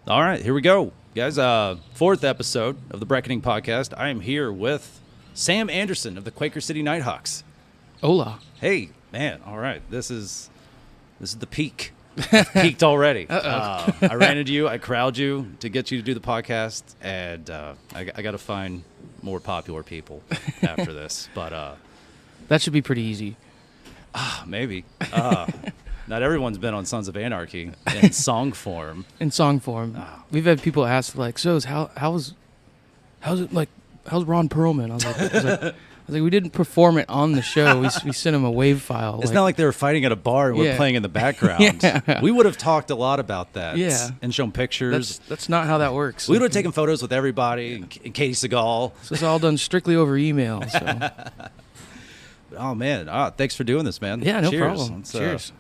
All right, here we go. Guys, fourth episode of the Breckening Podcast. I am here with Sam Anderson of the Quaker City Night Hawks. Hola. Hey, man, all right. This is the peak. I've peaked already. I ran into you. I corralled you to get you to do the podcast, and I got to find more popular people after this. But That should be pretty easy. maybe. Not everyone's been on Sons of Anarchy in song form. In song form. We've had people ask, like, so how's it like, how's Ron Perlman? I was like, we didn't perform it on the show. We sent him a wave file. It's not like they were fighting at a bar and we're playing in the background. Yeah. We would have talked a lot about that. Yeah. And shown pictures. That's not how that works. We would have taken photos with everybody and Katie Seagal. So it's all done strictly over email. So. Oh, man. Thanks for doing this, man. Yeah, no Cheers. problem. Cheers.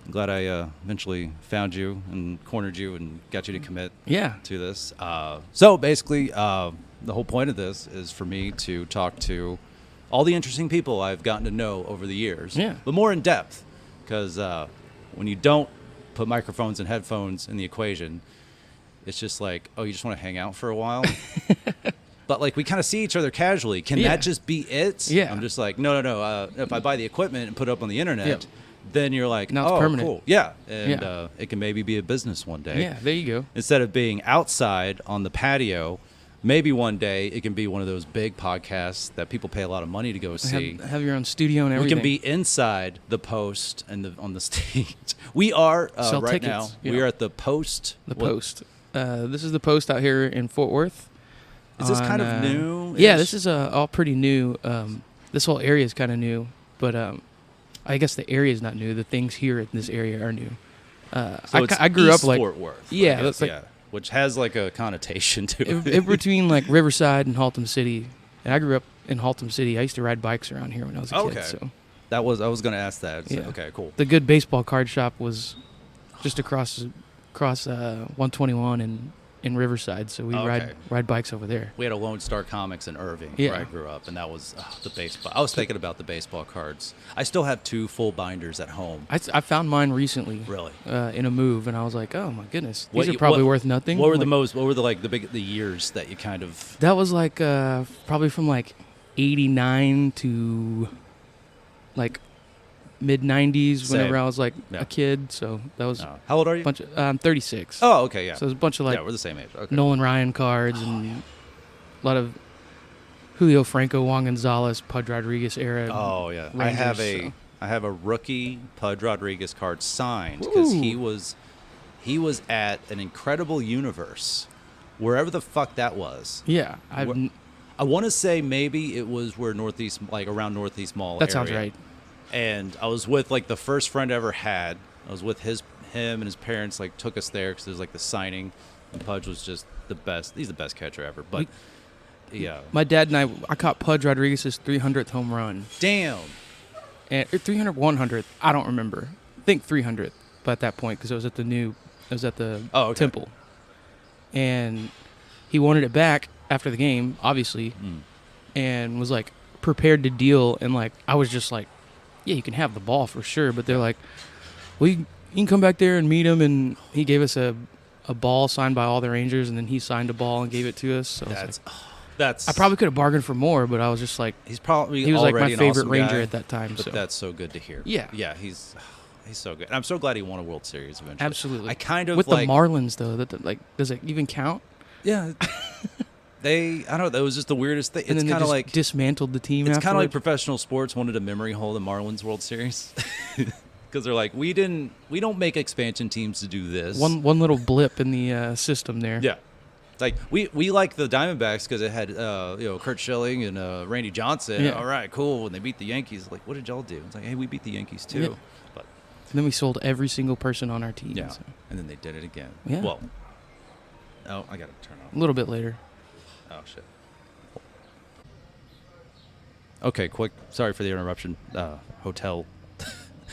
I'm glad I eventually found you and cornered you and got you to commit to this. So basically, the whole point of this is for me to talk to all the interesting people I've gotten to know over the years, but more in depth, because when you don't put microphones and headphones in the equation, it's just like, oh, you just want to hang out for a while. But like we kind of see each other casually. Can that just be it? Yeah. I'm just like, no. If I buy the equipment and put it up on the internet, then you're like, now it's permanent. Cool. Yeah. And it can maybe be a business one day. Yeah, there you go. Instead of being outside on the patio, maybe one day it can be one of those big podcasts that people pay a lot of money to go see. Have your own studio and everything. We can be inside the post and on the stage. We are Sell right tickets, now. We are at the Post. The Post. This is the Post out here in Fort Worth. Is this kind of new? Yeah, this is all pretty new. This whole area is kind of new, but I guess the area is not new. The things here in this area are new. So I grew East up like Fort Worth. Yeah, guess, that's like which has like a connotation to it. in between like Riverside and Haltom City. And I grew up in Haltom City. I used to ride bikes around here when I was a kid. So I was going to ask that. Yeah. Okay, cool. The good baseball card shop was just across 121 in Riverside, so we ride bikes over there. We had a Lone Star Comics in Irving where I grew up, and that was the baseball. I was thinking about the baseball cards. I still have 2 full binders at home. I found mine recently. Really? In a move, and I was like, oh my goodness, these are probably worth nothing. What were the years that you kind of? That was like probably from like 89 to like mid-90s whenever I was like a kid, so that was How old are you? I'm 36. Oh, okay, yeah. So there's a bunch of like we're the same age. Okay. Nolan Ryan cards and a lot of Julio Franco, Juan Gonzalez, Pudge Rodriguez era. Oh yeah, Rangers, I have a rookie Pudge Rodriguez card signed because he was at an Incredible Universe, wherever the fuck that was. Yeah, I want to say maybe it was where Northeast, like around Northeast Mall. That sounds right. And I was with like the first friend I ever had. I was with him and his parents like took us there because there was like the signing. And Pudge was just the best. He's the best catcher ever. But my dad and I caught Pudge Rodriguez's 300th home run. Damn. And 300, 100th. I don't remember. I think 300th. But at that point, because it was at the Temple, and he wanted it back after the game, obviously, and was like prepared to deal. And like I was just like, yeah, you can have the ball for sure, but they're like, well, you can come back there and meet him, and he gave us a ball signed by all the Rangers, and then he signed a ball and gave it to us. So I probably could have bargained for more, but I was just like, he was like my favorite awesome Ranger guy, at that time. But so that's so good to hear. Yeah, he's so good. And I'm so glad he won a World Series eventually. Absolutely. I kind of with like, the Marlins though. Does it even count? Yeah. I don't know. That was just the weirdest thing. And it's kind of like dismantled the team. It's kind of like professional sports wanted to memory hole the Marlins World Series because they're like, we don't make expansion teams to do this. One little blip in the system there. Yeah, like we like the Diamondbacks because it had Kurt Schilling and Randy Johnson. Yeah. All right, cool. When they beat the Yankees, like, what did y'all do? It's like, hey, we beat the Yankees too. Yeah. But and then we sold every single person on our team. Yeah, so. And then they did it again. Yeah. Well, I got to turn off. A little bit later. Oh, shit. Okay, quick. Sorry for the interruption. Hotel.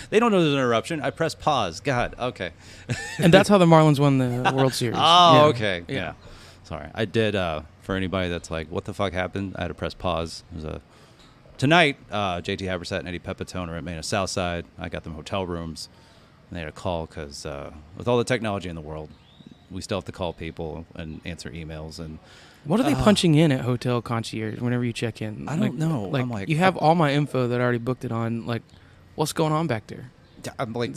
They don't know there's an interruption. I pressed pause. God, okay. And that's how the Marlins won the World Series. Oh, okay. Yeah. Sorry. I did, for anybody that's like, what the fuck happened? I had to press pause. It was tonight, JT Habersaat and Eddie Pepitone are at Mena Southside. I got them hotel rooms. And they had a call because with all the technology in the world, we still have to call people and answer emails. And what are they punching in at hotel concierge whenever you check in? I don't know. Like, I'm like, you have all my info that I already booked it on. Like, what's going on back there? I'm like,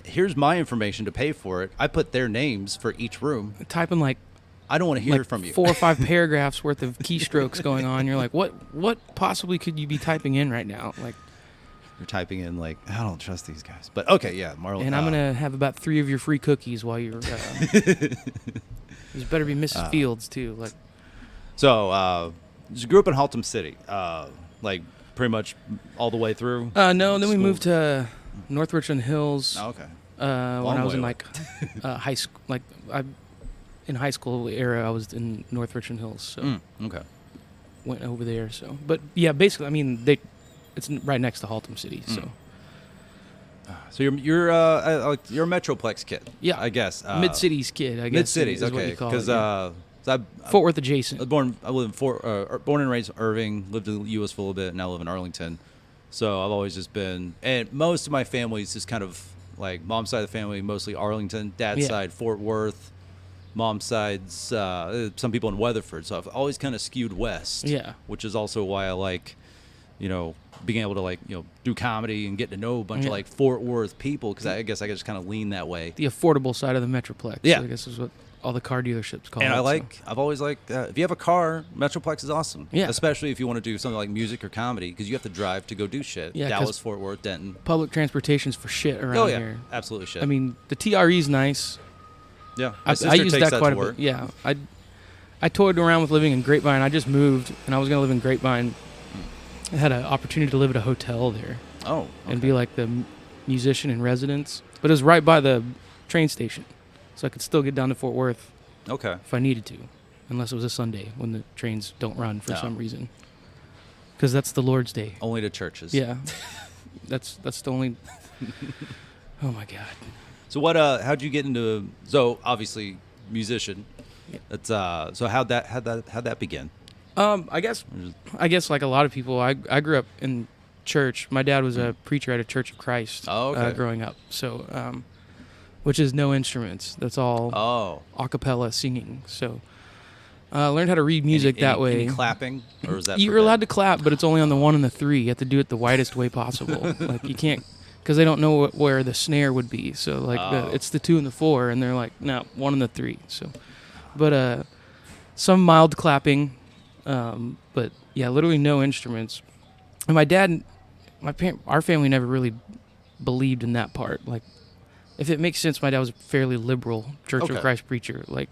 here's my information to pay for it. I put their names for each room. Typing like, I don't want to hear from you. 4 or 5 paragraphs worth of keystrokes going on. You're like, what possibly could you be typing in right now? Like, you're typing in like, I don't trust these guys. But okay, yeah, Marlon. And I'm gonna have about 3 of your free cookies while you're. There's better be Mrs. Fields too. Like, so you grew up in Haltom City, like pretty much all the way through. No, then we moved to North Richland Hills. Oh, okay. When I was in like high school, like in high school era, I was in North Richland Hills. So okay. Went over there. So, but yeah, basically, I mean, it's right next to Haltom City. So. So you're a Metroplex kid. Yeah, I guess mid cities kid. I guess mid cities. Okay, because Fort Worth adjacent. I live in born and raised in Irving. Lived in the U.S. for a little bit. Now live in Arlington. So I've always just been, and most of my family is just kind of like mom's side of the family, mostly Arlington. Dad's side, Fort Worth. Mom's side's some people in Weatherford. So I've always kind of skewed west. Yeah, which is also why I like, being able to like do comedy and get to know a bunch of like Fort Worth people, because I guess I just kind of lean that way. The affordable side of the Metroplex. Yeah, I guess is what all the car dealerships call it. And I've always liked if you have a car, Metroplex is awesome. Yeah, especially if you want to do something like music or comedy, because you have to drive to go do shit. Yeah, Dallas, Fort Worth, Denton. Public transportation's for shit around here. Absolutely shit. I mean, the TRE's nice. Yeah, I use that quite a bit. Yeah, I toyed around with living in Grapevine. I just moved, and I was going to live in Grapevine. I had an opportunity to live at a hotel there. Oh, okay. And be like the musician in residence. But it was right by the train station, so I could still get down to Fort Worth. Okay. If I needed to, unless it was a Sunday when the trains don't run for some reason. Because that's the Lord's Day. Only to churches. Yeah, that's the only. Oh my God. So what? How'd you get into? So obviously musician. Yeah. That's So how'd that begin? I guess like a lot of people, I grew up in church. My dad was a preacher at a Church of Christ. Oh, okay. Growing up, so which is no instruments. That's all a cappella singing. So I learned how to read music that way. Any clapping, or is that you're allowed to clap, but it's only on the 1 and the 3. You have to do it the widest way possible. Like you can't, because they don't know where the snare would be. So like it's the 2 and the 4, and they're like, no, 1 and the 3. So, but some mild clapping. But yeah, literally no instruments. And my dad, our family never really believed in that part. Like, if it makes sense, my dad was a fairly liberal Church of Christ preacher. Like,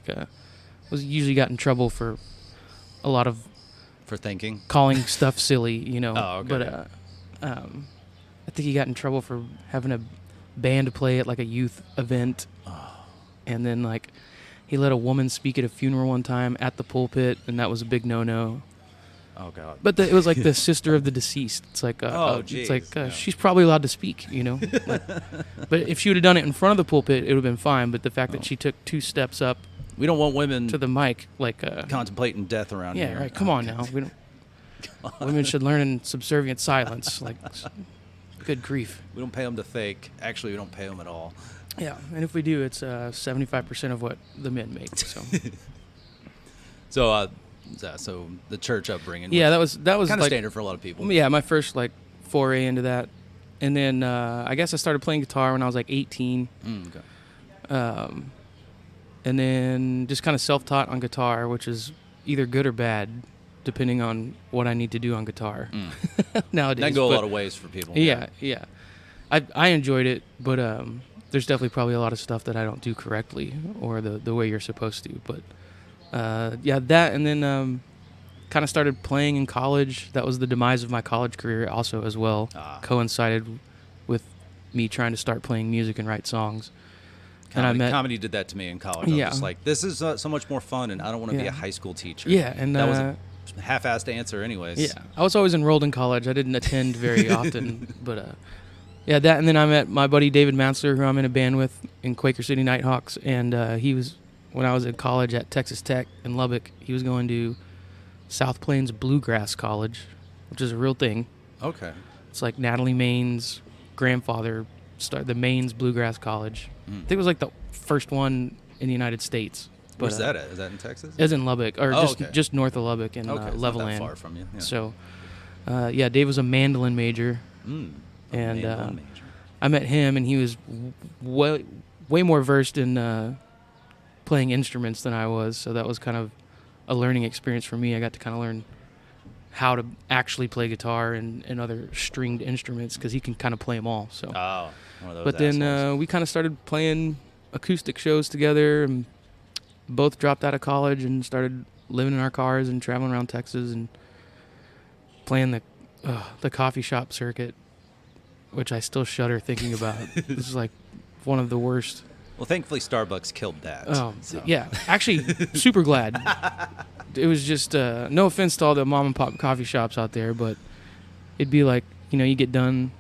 was usually got in trouble for a lot of thinking, calling stuff silly, Oh, okay. But I think he got in trouble for having a band play at like a youth event, and then like. He let a woman speak at a funeral one time at the pulpit, and that was a big no-no. Oh God! But it was like the sister of the deceased. It's like, she's probably allowed to speak, Like, but if she would have done it in front of the pulpit, it would have been fine. But the fact that she took 2 steps up, we don't want women to the mic, like contemplating death around here. Yeah, right. Come on now. We don't. Women should learn in subservient silence. Like, good grief. We don't pay them to fake. Actually, we don't pay them at all. Yeah, and if we do, it's 75% of what the men make. So, so the church upbringing. Yeah, that was kind of like, standard for a lot of people. Yeah, my first like foray into that, and then I guess I started playing guitar when I was like 18. Okay. And then just kind of self-taught on guitar, which is either good or bad, depending on what I need to do on guitar. Nowadays, that go a lot of ways for people. Yeah. I enjoyed it, but there's definitely probably a lot of stuff that I don't do correctly or the way you're supposed to. But that, and then kind of started playing in college. That was the demise of my college career also as well. Coincided with me trying to start playing music and write songs. Comedy did that to me in college. I was just like, this is so much more fun, and I don't want to be a high school teacher. Yeah, and that was a half-assed answer anyways. Yeah, I was always enrolled in college. I didn't attend very often, but... Yeah, that, and then I met my buddy David Mansler, who I'm in a band with in Quaker City Night Hawks, and he was, when I was in college at Texas Tech in Lubbock, he was going to South Plains Bluegrass College, which is a real thing. Okay. It's like Natalie Maine's grandfather started the Maine's Bluegrass College. I think it was like the first one in the United States. But, where's that at? Is that in Texas? It's in Lubbock, or just north of Lubbock in It's Levelland. not that far from you. Yeah. So, Dave was a mandolin major. And mandolin major. I met him, and he was way more versed in playing instruments than I was. So that was kind of a learning experience for me. I got to kind of learn how to actually play guitar and other stringed instruments because he can kind of play them all. So, one of those but then assholes. we kind of started playing acoustic shows together, and both dropped out of college and started living in our cars and traveling around Texas and playing the coffee shop circuit, which I still shudder thinking about. This is like one of the worst. Well, thankfully Starbucks killed that. Oh, yeah. Actually, super glad. It was just, no offense to all the mom and pop coffee shops out there, but it'd be like, you get done,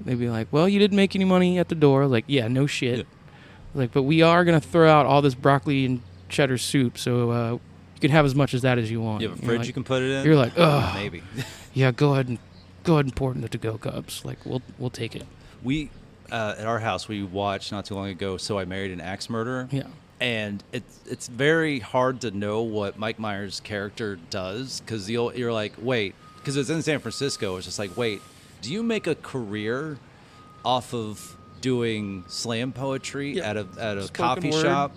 they'd be like, well, you didn't make any money at the door. Like, yeah, no shit. Yeah. Like, but we are going to throw out all this broccoli and cheddar soup, so you can have as much as that as you want. You have a fridge you can put it in? You're like, ugh. Maybe. Yeah, go ahead and pour it in the to-go cups. Like, we'll take it. We, at our house, we watched not too long ago, So I Married an Axe Murderer. Yeah. And it's very hard to know what Mike Myers' character does because you're like, wait, because it's in San Francisco. It's just like, wait, do you make a career off of doing slam poetry at a coffee shop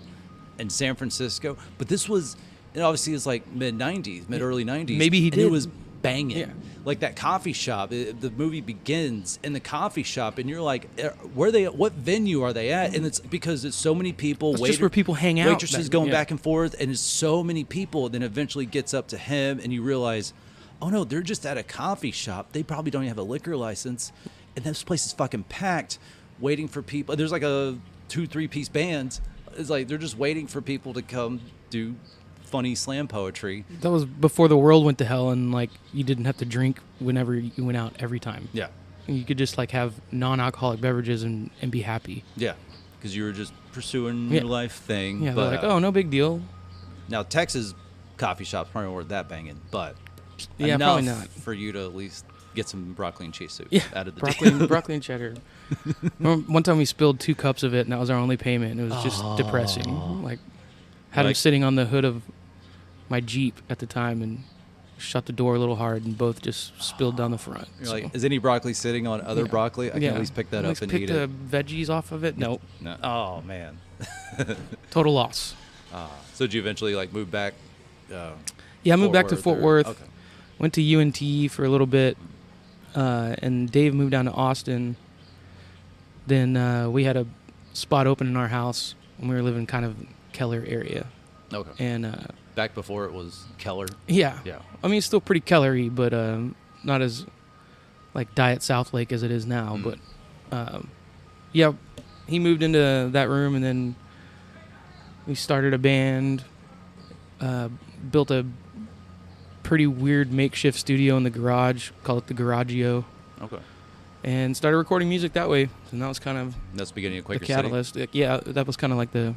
in San Francisco? But this was, it obviously is like mid-early 90s. Maybe he did. And it was banging. Yeah. Like that coffee shop, the movie begins in the coffee shop, and you're like, what venue are they at? And it's because it's so many people. It's just where people hang out. Waitresses going back and forth, and it's so many people. And then eventually gets up to him, and you realize, oh no, they're just at a coffee shop. They probably don't even have a liquor license, and this place is fucking packed, waiting for people. There's like a 2-3 piece band. It's like they're just waiting for people to come do funny slam poetry. That was before the world went to hell, and like you didn't have to drink whenever you went out every time. Yeah. And you could just like have non-alcoholic beverages and be happy. Yeah, because you were just pursuing your life thing. Yeah, but, they're like, oh, no big deal. Now Texas coffee shops probably weren't that banging, but yeah, probably not for you to at least get some broccoli and cheese soup out of the broccoli and cheddar. One time we spilled 2 cups of it, and that was our only payment. And it was just depressing. Like, had him sitting on the hood of my Jeep at the time and shut the door a little hard, and both just spilled down the front. You're like, is any broccoli sitting on other broccoli? I can at least pick that up and eat it. Pick the veggies off of it? Nope. No. Oh, man. Total loss. So did you eventually move back? Yeah, I moved back to Fort Worth. Okay. Went to UNT for a little bit, and Dave moved down to Austin. Then we had a spot open in our house when we were living kind of Keller area. Okay. And back before it was Keller. Yeah. Yeah. I mean, it's still pretty Kellery, but not as like Diet South Lake as it is now. But yeah, he moved into that room, and then we started a band. Built a pretty weird makeshift studio in the garage, called it the Garagio. Okay. And started recording music that way. And that was kind of that's the beginning of Quaker the catalyst. City. Yeah, that was kind of like the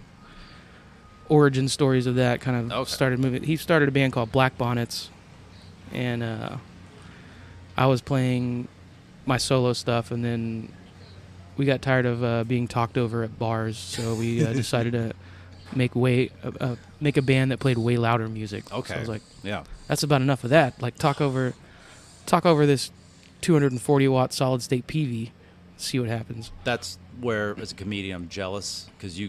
origin stories of that. Kind of started moving. He started a band called Black Bonnets, and I was playing my solo stuff, and then we got tired of being talked over at bars, so we decided to make a band that played way louder music. Okay. So I was like, yeah, that's about enough of that. Like talk over this 240 watt solid state PV. See what happens. That's where, as a comedian, I'm jealous because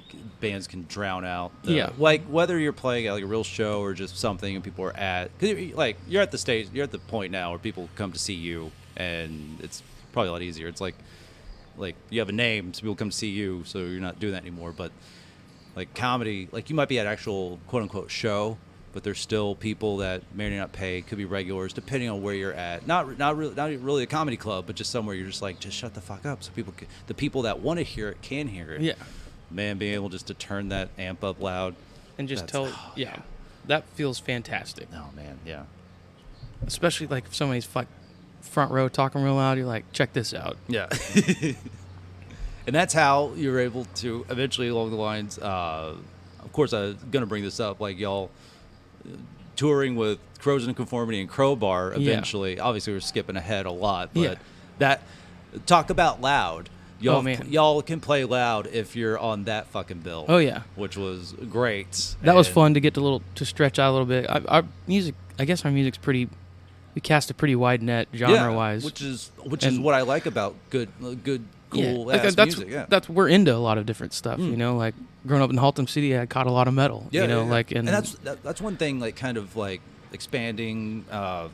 bands can drown out. Like whether you're playing at like a real show or just something, and people are at, because you're at the stage, you're at the point now where people come to see you, and it's probably a lot easier. It's like you have a name, so people come to see you, so you're not doing that anymore. But like comedy, like you might be at an actual quote unquote show, but there's still people that may or may not pay, could be regulars, depending on where you're at. Not really a comedy club, but just somewhere you're just like, just shut the fuck up, so the people that want to hear it can hear it. Yeah, man, being able just to turn that amp up loud and just that feels fantastic. Oh man, yeah. Especially like if somebody's front row talking real loud, you're like, check this out. Yeah. And that's how you're able to eventually, along the lines, of course, I was going to bring this up, like y'all touring with Corrosion of Conformity and Crowbar eventually. Obviously, we're skipping ahead a lot, but that talk about loud. y'all can play loud if you're on that fucking bill. Oh yeah, which was great. That was fun to get to stretch out a little bit. Our music, I guess, our music's pretty. We cast a pretty wide net genre-wise, which is what I like about good cool ass music. Yeah, that's we're into a lot of different stuff. You know, like growing up in Haltom City, I caught a lot of metal. Yeah, you know, and that's one thing. Like kind of like expanding,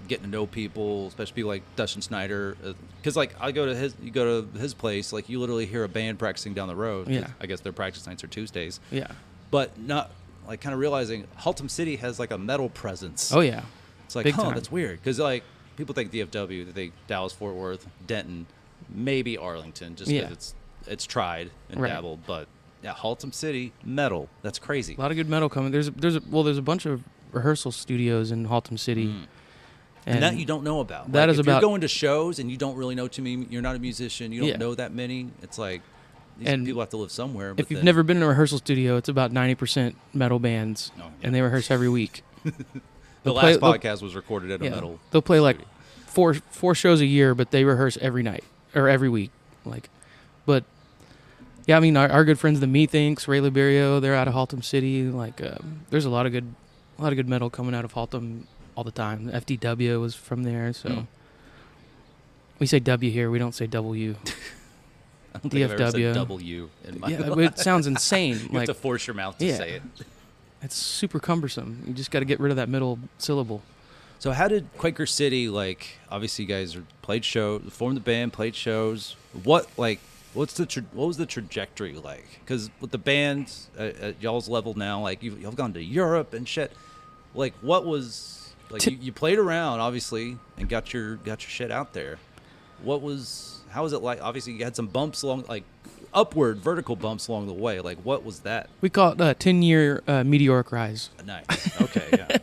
getting to know people, especially people like Dustin Snyder. Because like you go to his place, like you literally hear a band practicing down the road. Yeah, I guess their practice nights are Tuesdays. Yeah, but not like kind of realizing Haltom City has like a metal presence. Oh yeah. It's like, that's weird. Because, like, people think DFW, they think Dallas, Fort Worth, Denton, maybe Arlington, just because it's tried and dabbled. But, yeah, Haltom City, metal. That's crazy. A lot of good metal coming. There's a bunch of rehearsal studios in Haltom City. And that you don't know about. That like, is if about... you're going to shows and you don't really know too many, you're not a musician, you don't know that many, it's like, these people have to live somewhere. If you've never been in a rehearsal studio, it's about 90% metal bands, and they rehearse every week. The last podcast was recorded at a metal. They'll play like four shows a year, but they rehearse every night or every week. But yeah, I mean our good friends, the Methinks, Ray Liberio, they're out of Haltom City. Like there's a lot of good metal coming out of Haltom all the time. FDW was from there, so we say W here. We don't say W. I don't think I've ever said W in my life. It sounds insane. You have to force your mouth to say it. It's super cumbersome. You just got to get rid of that middle syllable. So how did Quaker City, like, obviously you guys played shows, formed the band, played shows. What was the trajectory like? Because with the band at y'all's level now, like, y'all gone to Europe and shit. Like, what was, like, you played around, obviously, and got your shit out there. How was it like? Obviously you had some bumps along, like, upward vertical bumps along the way. Like, what was that? We call it a 10-year meteoric rise. Nice. Okay, yeah.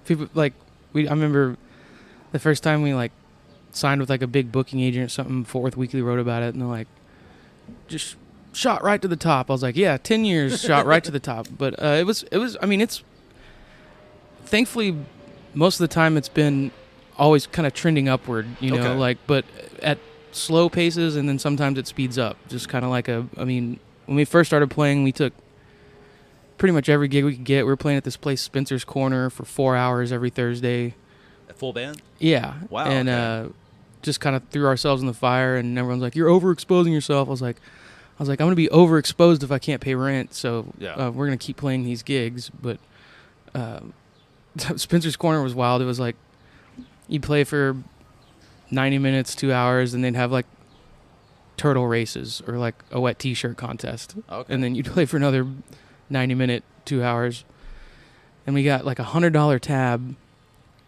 People I remember the first time we like signed with like a big booking agent or something. Fort Worth Weekly wrote about it, and they're like, just shot right to the top. I was like, yeah, 10 years shot right to the top. But it was. I mean, it's thankfully most of the time it's been always kind of trending upward. You know, like, but at slow paces, and then sometimes it speeds up. Just kind of like when we first started playing, we took pretty much every gig we could get. We were playing at this place, Spencer's Corner, for 4 hours every Thursday. A full band? Yeah. Wow. And just kind of threw ourselves in the fire, and everyone's like, "You're overexposing yourself." I was like, I'm going to be overexposed if I can't pay rent. So we're going to keep playing these gigs. But Spencer's Corner was wild. It was like you'd play for 90 minutes, 2 hours, and they'd have like turtle races or like a wet t-shirt contest. Okay. And then you'd play for another 90-minute, 2 hours. And we got like $100 tab,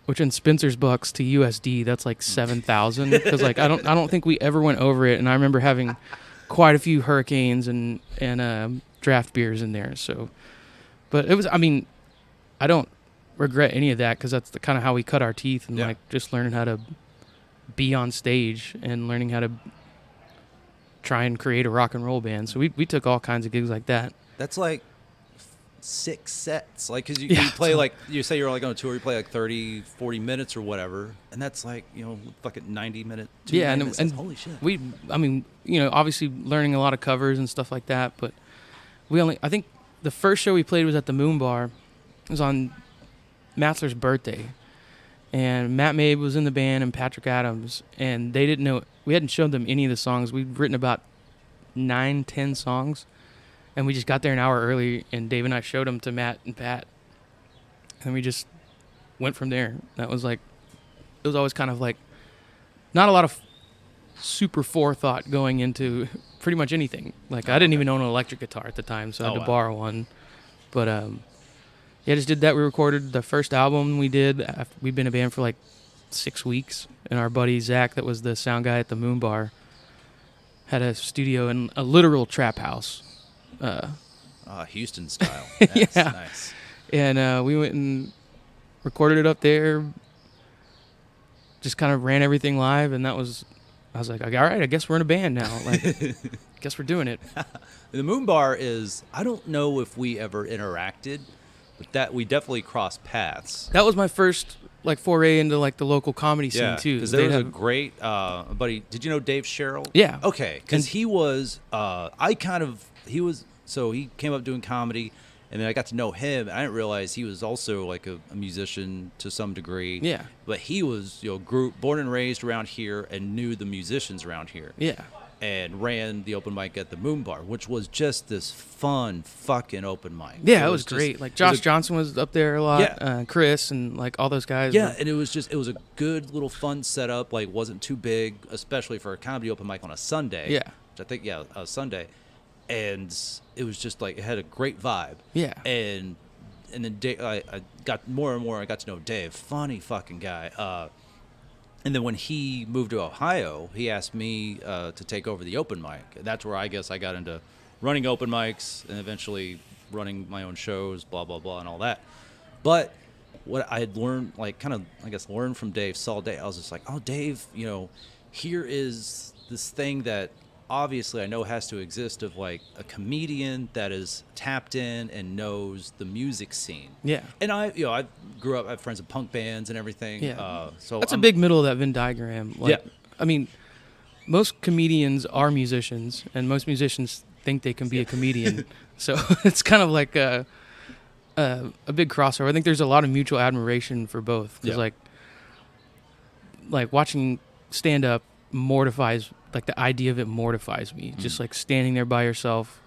which in Spencer's bucks to USD, that's like 7,000. Because like I don't think we ever went over it. And I remember having quite a few hurricanes and draft beers in there. So, but it was, I don't regret any of that, because that's the kind of how we cut our teeth, and like just learning how to be on stage and learning how to try and create a rock and roll band. So we took all kinds of gigs like that. That's like 6 sets, like, because you play, like, you say you're like on a tour, you play like 30 40 minutes or whatever, and that's like, fucking 90-minute and holy shit. Obviously learning a lot of covers and stuff like that, but I think the first show we played was at the Moon Bar. It was on Matzler's birthday, and Matt Mabe was in the band and Patrick Adams, and they didn't know, we hadn't showed them any of the songs. We'd written about 9-10 songs, and we just got there an hour early, and Dave and I showed them to Matt and Pat, and we just went from there. That was like, it was always kind of like not a lot of super forethought going into pretty much anything. Like, I didn't even own an electric guitar at the time, so I had to borrow one. But just did that. We recorded the first album we did. We'd been a band for like 6 weeks, and our buddy Zach, that was the sound guy at the Moon Bar, had a studio in a literal trap house. Houston style. That's nice. And we went and recorded it up there. Just kind of ran everything live, and I was like, all right, I guess we're in a band now. Like, guess we're doing it. The Moon Bar is, I don't know if we ever interacted, but that we definitely crossed paths. That was my first like foray into like the local comedy scene too. Because there was a great buddy. Did you know Dave Sherrill? Yeah. Okay, because he was. So he came up doing comedy, and then I got to know him. And I didn't realize he was also like a musician to some degree. Yeah. But he was born and raised around here and knew the musicians around here. Yeah. And ran the open mic at the Moon Bar, which was just this fun fucking open mic. Yeah, it was great. Like Josh Johnson was up there a lot. Yeah. Chris and like all those guys. Yeah, and it was a good little fun setup. Like wasn't too big, especially for a comedy open mic on a Sunday. Yeah. Which I think a Sunday, and it was just like it had a great vibe. Yeah. And then I got more and more. I got to know Dave, funny fucking guy. And then when he moved to Ohio, he asked me to take over the open mic. And that's where I guess I got into running open mics and eventually running my own shows, blah, blah, blah, and all that. But what I had learned, learned from Dave, saw Dave, I was just like, oh, Dave, here is this thing that obviously I know has to exist of like a comedian that is tapped in and knows the music scene. Yeah. And I grew up, I have friends in punk bands and everything. Yeah. So that's a big middle of that Venn diagram. Like, yeah. I mean, most comedians are musicians, and most musicians think they can be a comedian. So it's kind of like a big crossover. I think there's a lot of mutual admiration for both. Because like watching stand up mortifies, like the idea of it mortifies me. Just like standing there by yourself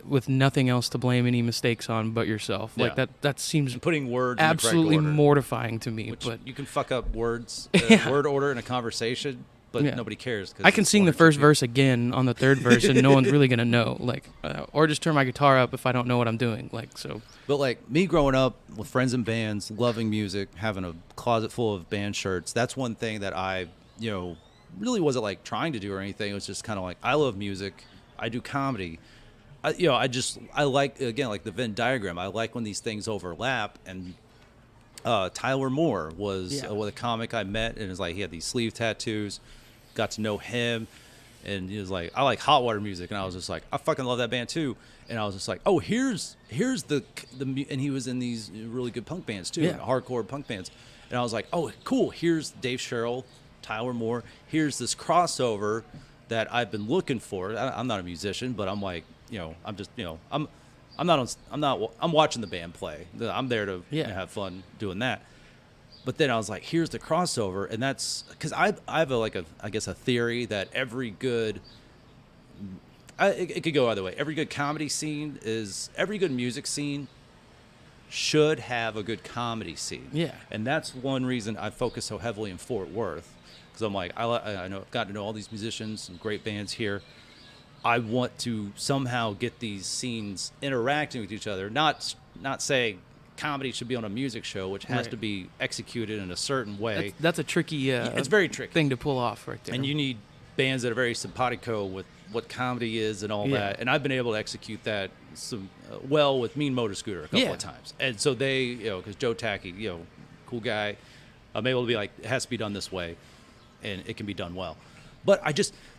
with nothing else to blame any mistakes on but yourself. Like that seems and putting words absolutely in the correct order, mortifying to me. Which but you can fuck up words, word order in a conversation, but nobody cares. I can sing the first verse again on the third verse, and no one's really gonna know. Like, or just turn my guitar up if I don't know what I'm doing. Like so. But like me growing up with friends in bands, loving music, having a closet full of band shirts. That's one thing that I really wasn't like trying to do or anything. It was just kind of like, I love music. I do comedy. I like, again, like the Venn diagram. I like when these things overlap. And Tyler Moore was with a comic I met, and it's like he had these sleeve tattoos. Got to know him, and he was like, I like hot water music, and I was just like, I fucking love that band too. And I was just like, oh, here's the and he was in these really good punk bands too, hardcore punk bands. And I was like, oh, cool. Here's Dave Sherrill, Tyler Moore. Here's this crossover that I've been looking for. I'm not a musician, but I'm like, I'm just, I'm watching the band play. I'm there to have fun doing that. But then I was like, here's the crossover, and that's because I have a theory that every good, it could go either way. Every good comedy scene every good music scene should have a good comedy scene. Yeah. And that's one reason I focus so heavily in Fort Worth. Because I'm like, I know I've got to know all these musicians and great bands here. I want to somehow get these scenes interacting with each other. Not say comedy should be on a music show, which has to be executed in a certain way. That's a tricky it's very tricky thing to pull off right there. And you need bands that are very simpatico with what comedy is and all that. And I've been able to execute that with Mean Motor Scooter a couple of times. And so they, because Joe Tacky, cool guy, I'm able to be like, it has to be done this way, and it can be done well. But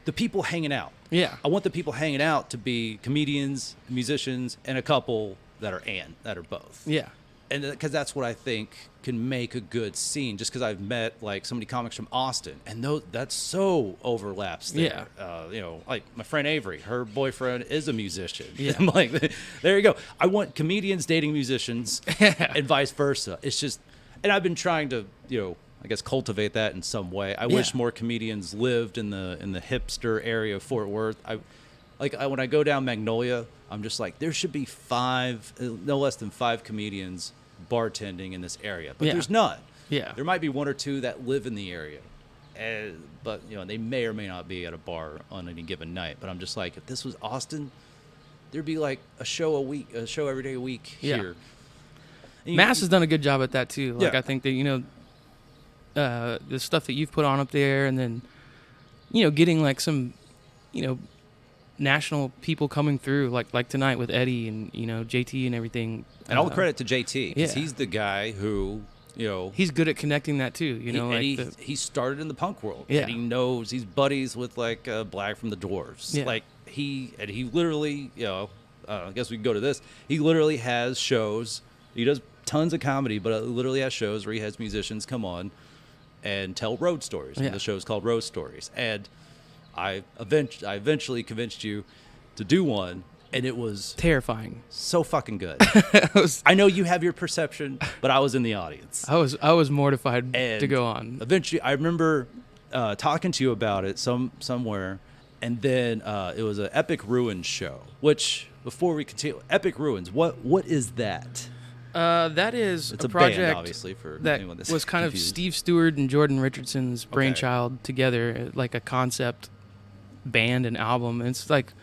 the people hanging out. Yeah. I want the people hanging out to be comedians, musicians, and a couple that are both. Yeah. And because that's what I think can make a good scene. Just because I've met like so many comics from Austin, and that so overlaps there. Yeah. Like my friend Avery, her boyfriend is a musician. Yeah. I'm like, there you go. I want comedians dating musicians, and vice versa. It's just, and I've been trying to, I guess cultivate that in some way. I wish more comedians lived in the hipster area of Fort Worth. When I go down Magnolia, I'm just like, there should be no less than 5 comedians bartending in this area, but there's none. Yeah, there might be 1 or 2 that live in the area, but they may or may not be at a bar on any given night. But I'm just like, if this was Austin, there'd be like a show every day a week here. Mass has done a good job at that too. Like I think that the stuff that you've put on up there, and then getting like some national people coming through, like tonight with Eddie and JT and everything. And all the credit to JT, because he's the guy who he's good at connecting that too. He started in the punk world. Yeah. And he knows, he's buddies with like Black from the Dwarves. Yeah. Like he literally, I guess we can go to this. He literally has shows. He does tons of comedy, but it literally has shows where he has musicians come on and tell road stories. Yeah. And the show's called Road Stories. And I eventually convinced you to do one, and it was terrifying. So fucking good. I know you have your perception, but I was in the audience. I was mortified to go on. Eventually, I remember talking to you about it somewhere, and then it was an Epic Ruins show. Which, before we continue, Epic Ruins, what is that? That is it's a project band, obviously, for that anyone that's was kind confused. of Steve Stewart and Jordan Richardson's brainchild together, like a concept band and album. And it's like,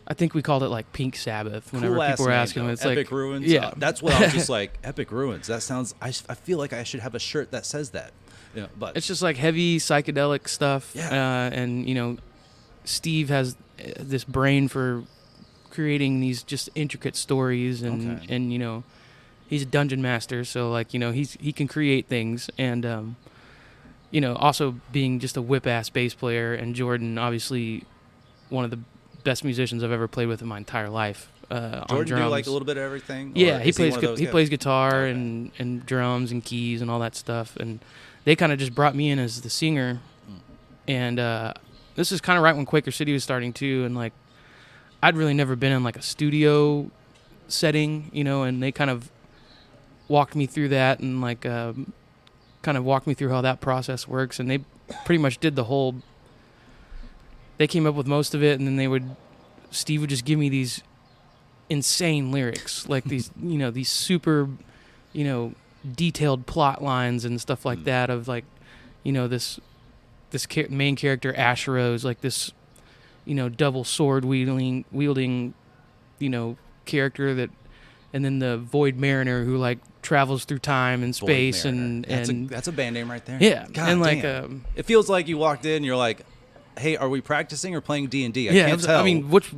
I think we called it like Pink Sabbath whenever people were asking them. It's Epic like Ruins. Yeah, that's what I was just like. Epic Ruins. That sounds. I feel like I should have a shirt that says that. But it's just like heavy psychedelic stuff. Yeah. And Steve has this brain for creating these just intricate stories, and he's a dungeon master, so like he can create things, and also being just a whip ass bass player, and Jordan obviously one of the best musicians I've ever played with in my entire life. Jordan on drums. do like a little bit of everything. Yeah, he plays guitar and drums and keys and all that stuff, and they kind of just brought me in as the singer, and this is kind of right when Quaker City was starting too, and like I'd really never been in like a studio setting, and they kind of walked me through that, and like kind of walked me through how that process works, and they pretty much did the whole. They came up with most of it, and then Steve would just give me these insane lyrics, like these these super detailed plot lines and stuff like that of like this main character Ashero's like this double sword wielding character that, and then the Void Mariner who like travels through time and space, and that's a band name right there. Yeah. God and like damn. It feels like you walked in and you're like, hey, are we practicing or playing D&D? I can't tell. I mean, what's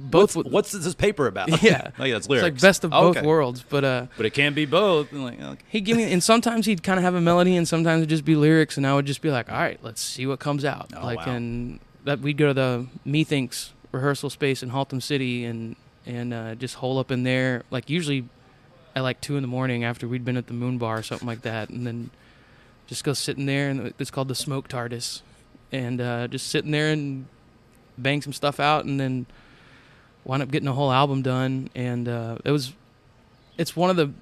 this paper about? Yeah. Like, that's lyrics. It's like best of both worlds, but it can be both. And like, okay. He'd give me, and sometimes he'd kind of have a melody, and sometimes it'd just be lyrics, and I would just be like, all right, let's see what comes out. And that we'd go to the Methinks rehearsal space in Haltom City, and just hole up in there, like usually at like 2 a.m. after we'd been at the Moon Bar or something like that, and then just go sitting there, and it's called the Smoke TARDIS, and just sitting there and bang some stuff out, and then wound up getting a whole album done, and it's one of the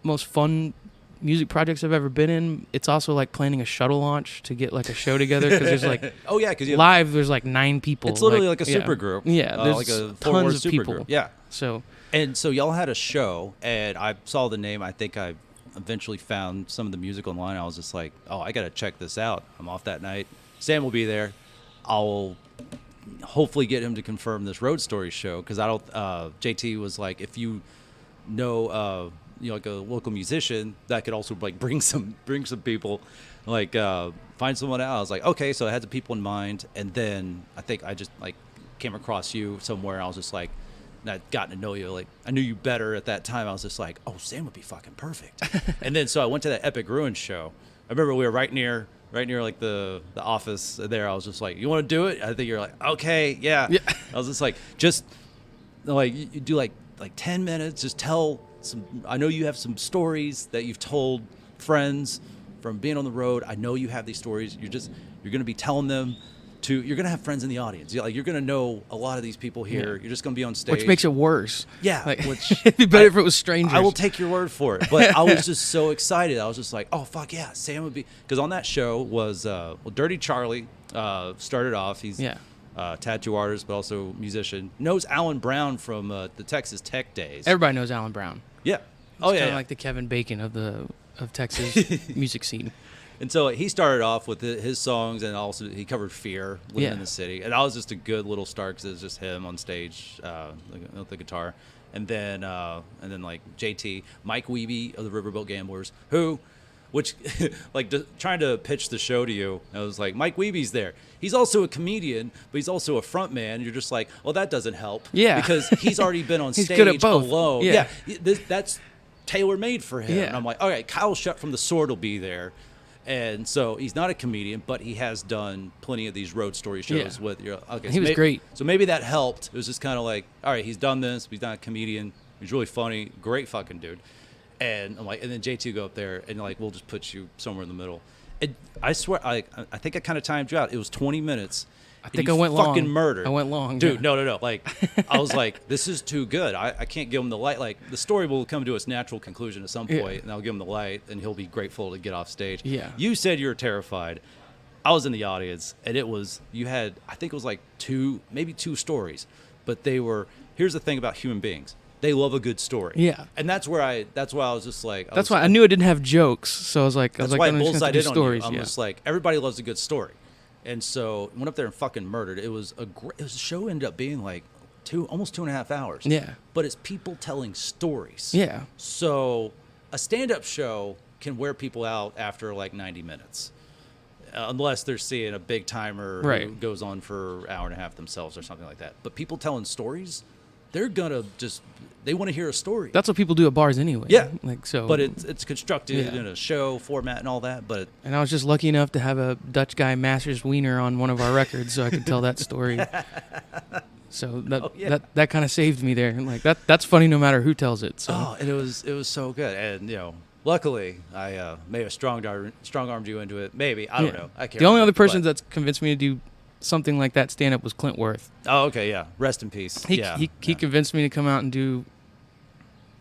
most fun music projects I've ever been in. It's also like planning a shuttle launch to get like a show together, because there's like live there's like 9 people. It's literally like a super group. Yeah, there's like a tons of super people. Group. Yeah. So y'all had a show, and I saw the name. I think I eventually found some of the music online. I was just like, oh, I gotta check this out. I'm off that night. Sam will be there. I'll hopefully get him to confirm this Road Story show, because I don't. JT was like, if you know, like a local musician that could also like bring some people, like find someone out. I was like, okay, so I had the people in mind, and then I think I just like came across you somewhere. I was just like, and I'd gotten to know you, like I knew you better at that time. I was just like, oh, Sam would be fucking perfect. And then so I went to that Epic Ruins show. I remember we were right near like the office there. I was just like, you want to do it? I think you're like, okay, yeah. I was just like you do like 10 minutes, just tell some. I know you have some stories that you've told friends from being on the road. I know you have these stories. You're going to be telling them to. You're going to have friends in the audience. You're going to know a lot of these people here. Yeah. You're just going to be on stage, which makes it worse. Yeah, which it'd be better if it was strangers. I will take your word for it. But I was just so excited. I was just like, oh fuck yeah, Sam would be, because on that show was Dirty Charlie started off. He's tattoo artist, but also musician. Knows Alan Brown from the Texas Tech days. Everybody knows Alan Brown. Yeah. It's kind of like the Kevin Bacon of Texas music scene. And so he started off with his songs, and also he covered Fear, Living in the City. And that was just a good little start, because it was just him on stage with the guitar. And then like JT, Mike Wiebe of the Riverboat Gamblers, which trying to pitch the show to you, I was like, Mike Wiebe's there. He's also a comedian, but he's also a front man. You're just like, well, that doesn't help. Yeah. Because he's already been on he's stage good at both. alone. Yeah. That's tailor-made for him. Yeah. And I'm like, all right, Kyle Shutt from The Sword will be there. And so he's not a comedian, but he has done plenty of these road story shows with your. Okay, he was great. So maybe that helped. It was just kind of like, all right, he's done this, but he's not a comedian. He's really funny, great fucking dude. And I'm like, and then JT will go up there and like, we'll just put you somewhere in the middle. And I swear, I think I kind of timed you out. It was 20 minutes. I think I went long. Fucking murdered. I went long. Dude, no. Like, I was like, this is too good. I can't give him the light. Like, the story will come to its natural conclusion at some point, and I'll give him the light, and he'll be grateful to get off stage. Yeah. You said you were terrified. I was in the audience, and you had, I think it was like maybe two stories, but they were, here's the thing about human beings. They love a good story. Yeah. And that's why I was just like. That's why I knew I didn't have jokes, so I was like, that's why I bullseyed in on stories. you. I'm just like, everybody loves a good story. And so went up there and fucking murdered. It was a show ended up being like almost 2.5 hours. Yeah. But it's people telling stories. Yeah. So a stand-up show can wear people out after like 90 minutes. Unless they're seeing a big timer who goes on for an hour and a half themselves or something like that. But people telling stories, they're gonna they want to hear a story. That's what people do at bars anyway. Yeah. Like so. But it's constructed in a show format and all that. But and I was just lucky enough to have a Dutch guy Masters Wiener on one of our records, so I could tell that story. So that kind of saved me there. Like that's funny no matter who tells it. So. And it was so good. And luckily I may have strong armed you into it. Maybe I don't know. I can't. The only other person that's convinced me to do something like that stand up was Clint Worth. Oh, okay, yeah. Rest in peace. He convinced me to come out and do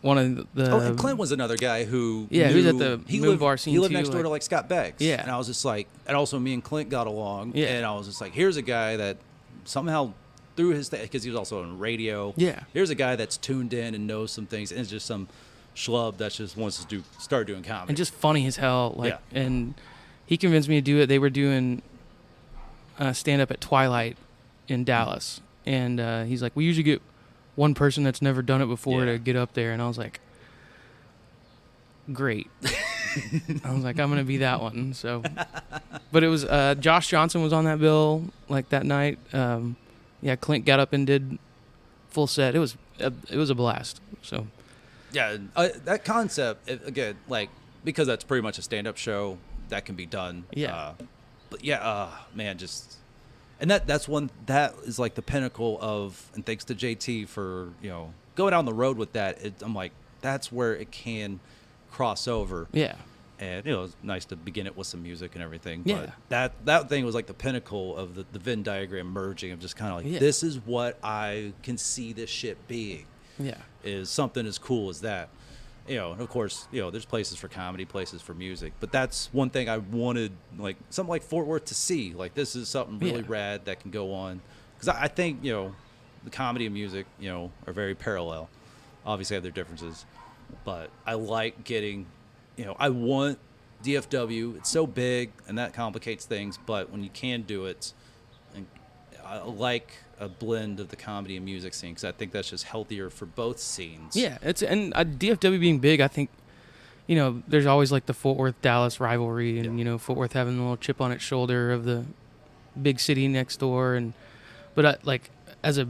one of the. Oh, and Clint was another guy who. Yeah, he was at the Moon Bar scene. He lived too, next door to like Scott Beggs. Yeah, and I was just like, and also me and Clint got along. Yeah, and I was just like, here's a guy that somehow through his because he was also on radio. Yeah, here's a guy that's tuned in and knows some things, and it's just some schlub that just wants to start doing comedy and just funny as hell. Like, and he convinced me to do it. They were doing stand up at Twilight in Dallas, and he's like, we usually get one person that's never done it before to get up there, and I was like, great. I was like, I'm gonna be that one. So, but it was Josh Johnson was on that bill like that night. Clint got up and did full set. It was a blast. So that concept again, like, because that's pretty much a stand-up show that can be done. Man, just. And that's one that is like the pinnacle of, and thanks to JT for going down the road with that. I'm like, that's where it can cross over. Yeah. And it's nice to begin it with some music and everything. Yeah. But that thing was like the pinnacle of the Venn diagram merging of just kind of like, this is what I can see this shit being. Yeah. Is something as cool as that. And of course, there's places for comedy, places for music, but that's one thing I wanted, like something like Fort Worth to see. Like, this is something really rad that can go on, because I think the comedy and music are very parallel. Obviously, have their differences, but I like getting, I want DFW. It's so big and that complicates things, but when you can do it, and I like a blend of the comedy and music scene, because I think that's just healthier for both scenes. Yeah, and DFW being big, I think, there's always like the Fort Worth Dallas rivalry, and Fort Worth having a little chip on its shoulder of the big city next door, but like as a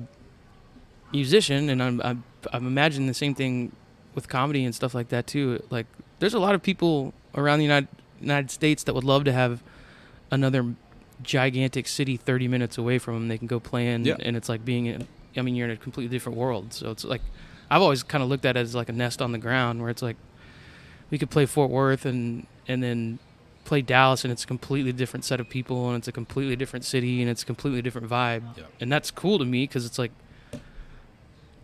musician, and I'm imagining the same thing with comedy and stuff like that too. Like, there's a lot of people around the United States that would love to have another gigantic city 30 minutes away from them they can go play in, and it's like being in, you're in a completely different world. So it's like, I've always kind of looked at it as like a nest on the ground, where it's like we could play Fort Worth and then play Dallas, and it's a completely different set of people, and it's a completely different city, and it's a completely different vibe. And that's cool to me, because it's like,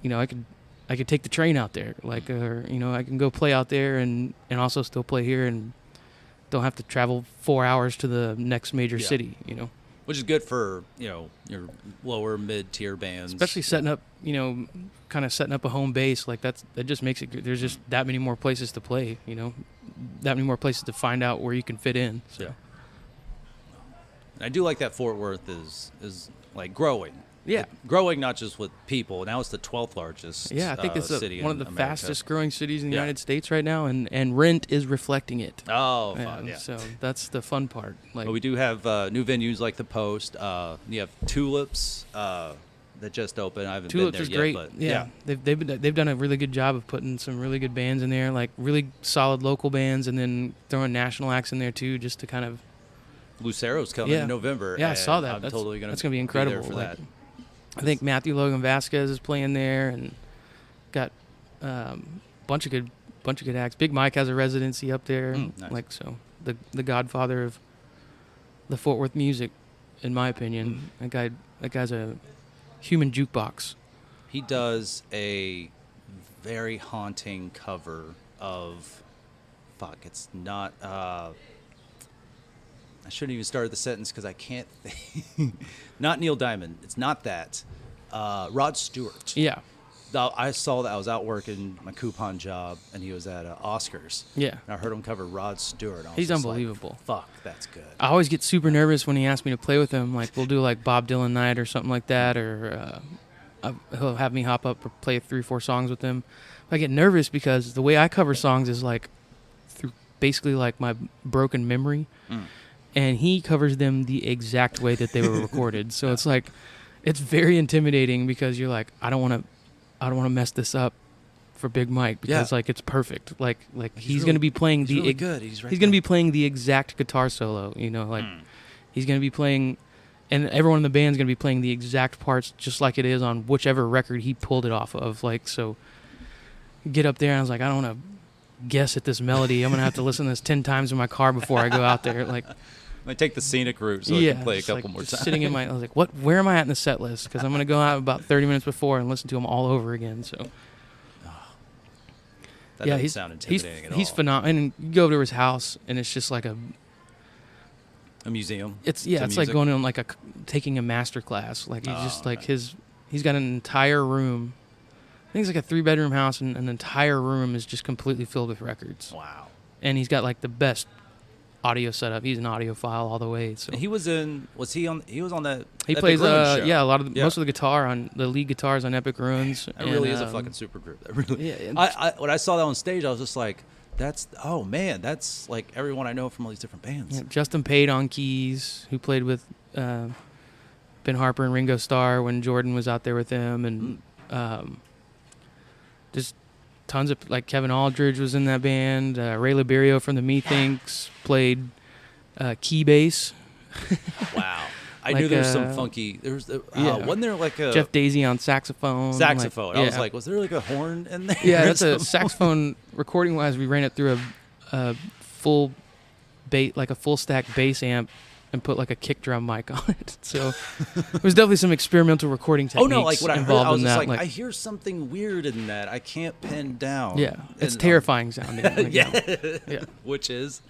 I could take the train out there, like, or I can go play out there and also still play here, and don't have to travel 4 hours to the next major city, Which is good for, your lower mid-tier bands. Especially setting up, kind of setting up a home base. Like, that just makes it, there's just that many more places to play, that many more places to find out where you can fit in. So. Yeah. I do like that Fort Worth is like growing. Yeah. Growing not just with people. Now it's the 12th largest I think it's city one of the America. fastest growing cities in the United States right now, and rent is reflecting it. Oh, fun, yeah. So that's the fun part. Like, well, we do have new venues like the Post. You have Tulips that just opened. I haven't Tulips been is there great. yet, but They've done a really good job of putting some really good bands in there, like really solid local bands, and then throwing national acts in there too, just to kind of. Lucero's coming in November. Yeah, I saw that. That's totally that's gonna be incredible. For that. I think Matthew Logan Vasquez is playing there, and got bunch of bunch of good acts. Big Mike has a residency up there. Nice. Like, so the godfather of the Fort Worth music, in my opinion. That guy's a human jukebox. He does a very haunting cover of, it's not, I shouldn't even start the sentence because I can't think. Not Neil Diamond. It's not that. Rod Stewart. Yeah. I saw that. I was out working my coupon job, and he was at Oscars. Yeah. And I heard him cover Rod Stewart. He's unbelievable. Fuck, that's good. I always get super nervous when he asks me to play with him. Like, we'll do like Bob Dylan night or something like that, or he'll have me hop up or play 3 or 4 songs with him. I get nervous because the way I cover songs is like through basically like my broken memory, and he covers them the exact way that they were recorded. So it's like, it's very intimidating because you're like, I don't want to mess this up for Big Mike because like it's perfect. Like he's going to be playing he's really good. He's going to be playing the exact guitar solo, like he's going to be playing, and everyone in the band's going to be playing the exact parts just like it is on whichever record he pulled it off of. Like, so get up there and I was like, I don't want to guess at this melody. I'm going to have to listen to this 10 times in my car before I go out there. Like, I take the scenic route so I can play a couple more times. Sitting in I was like, where am I at in the set list? Because I'm going to go out about 30 minutes before and listen to them all over again. So, that doesn't sound intimidating at all. He's phenomenal. And you go over to his house, and it's just like a museum. It's like going on like taking a master class. Like he's just like he's got an entire room. I think it's like a 3-bedroom house, and an entire room is just completely filled with records. Wow. And he's got like the best audio setup. He's an audiophile all the way. So he was on that. He Epic plays Ruins show. Most of the guitar on the lead guitars on Epic Ruins. That really is a fucking super group. That really. Yeah. When I saw that on stage, I was just like, that's like everyone I know from all these different bands. Yeah, Justin Pate on keys, who played with Ben Harper and Ringo Starr when Jordan was out there with them, and just tons of, like, Kevin Aldridge was in that band. Ray Liberio from the Methinks played key bass. Wow. I knew there was some funky. Wasn't there like a Jeff Daisy on saxophone? I was like, was there like a horn in there? Yeah, that's a saxophone. Recording wise, we ran it through a full like a full stack bass amp, and put like a kick drum mic on it. So there's definitely some experimental recording techniques. Like what I heard, I was just like, I hear something weird in that I can't pin down. Yeah, it's terrifying sounding. Like, yeah, which is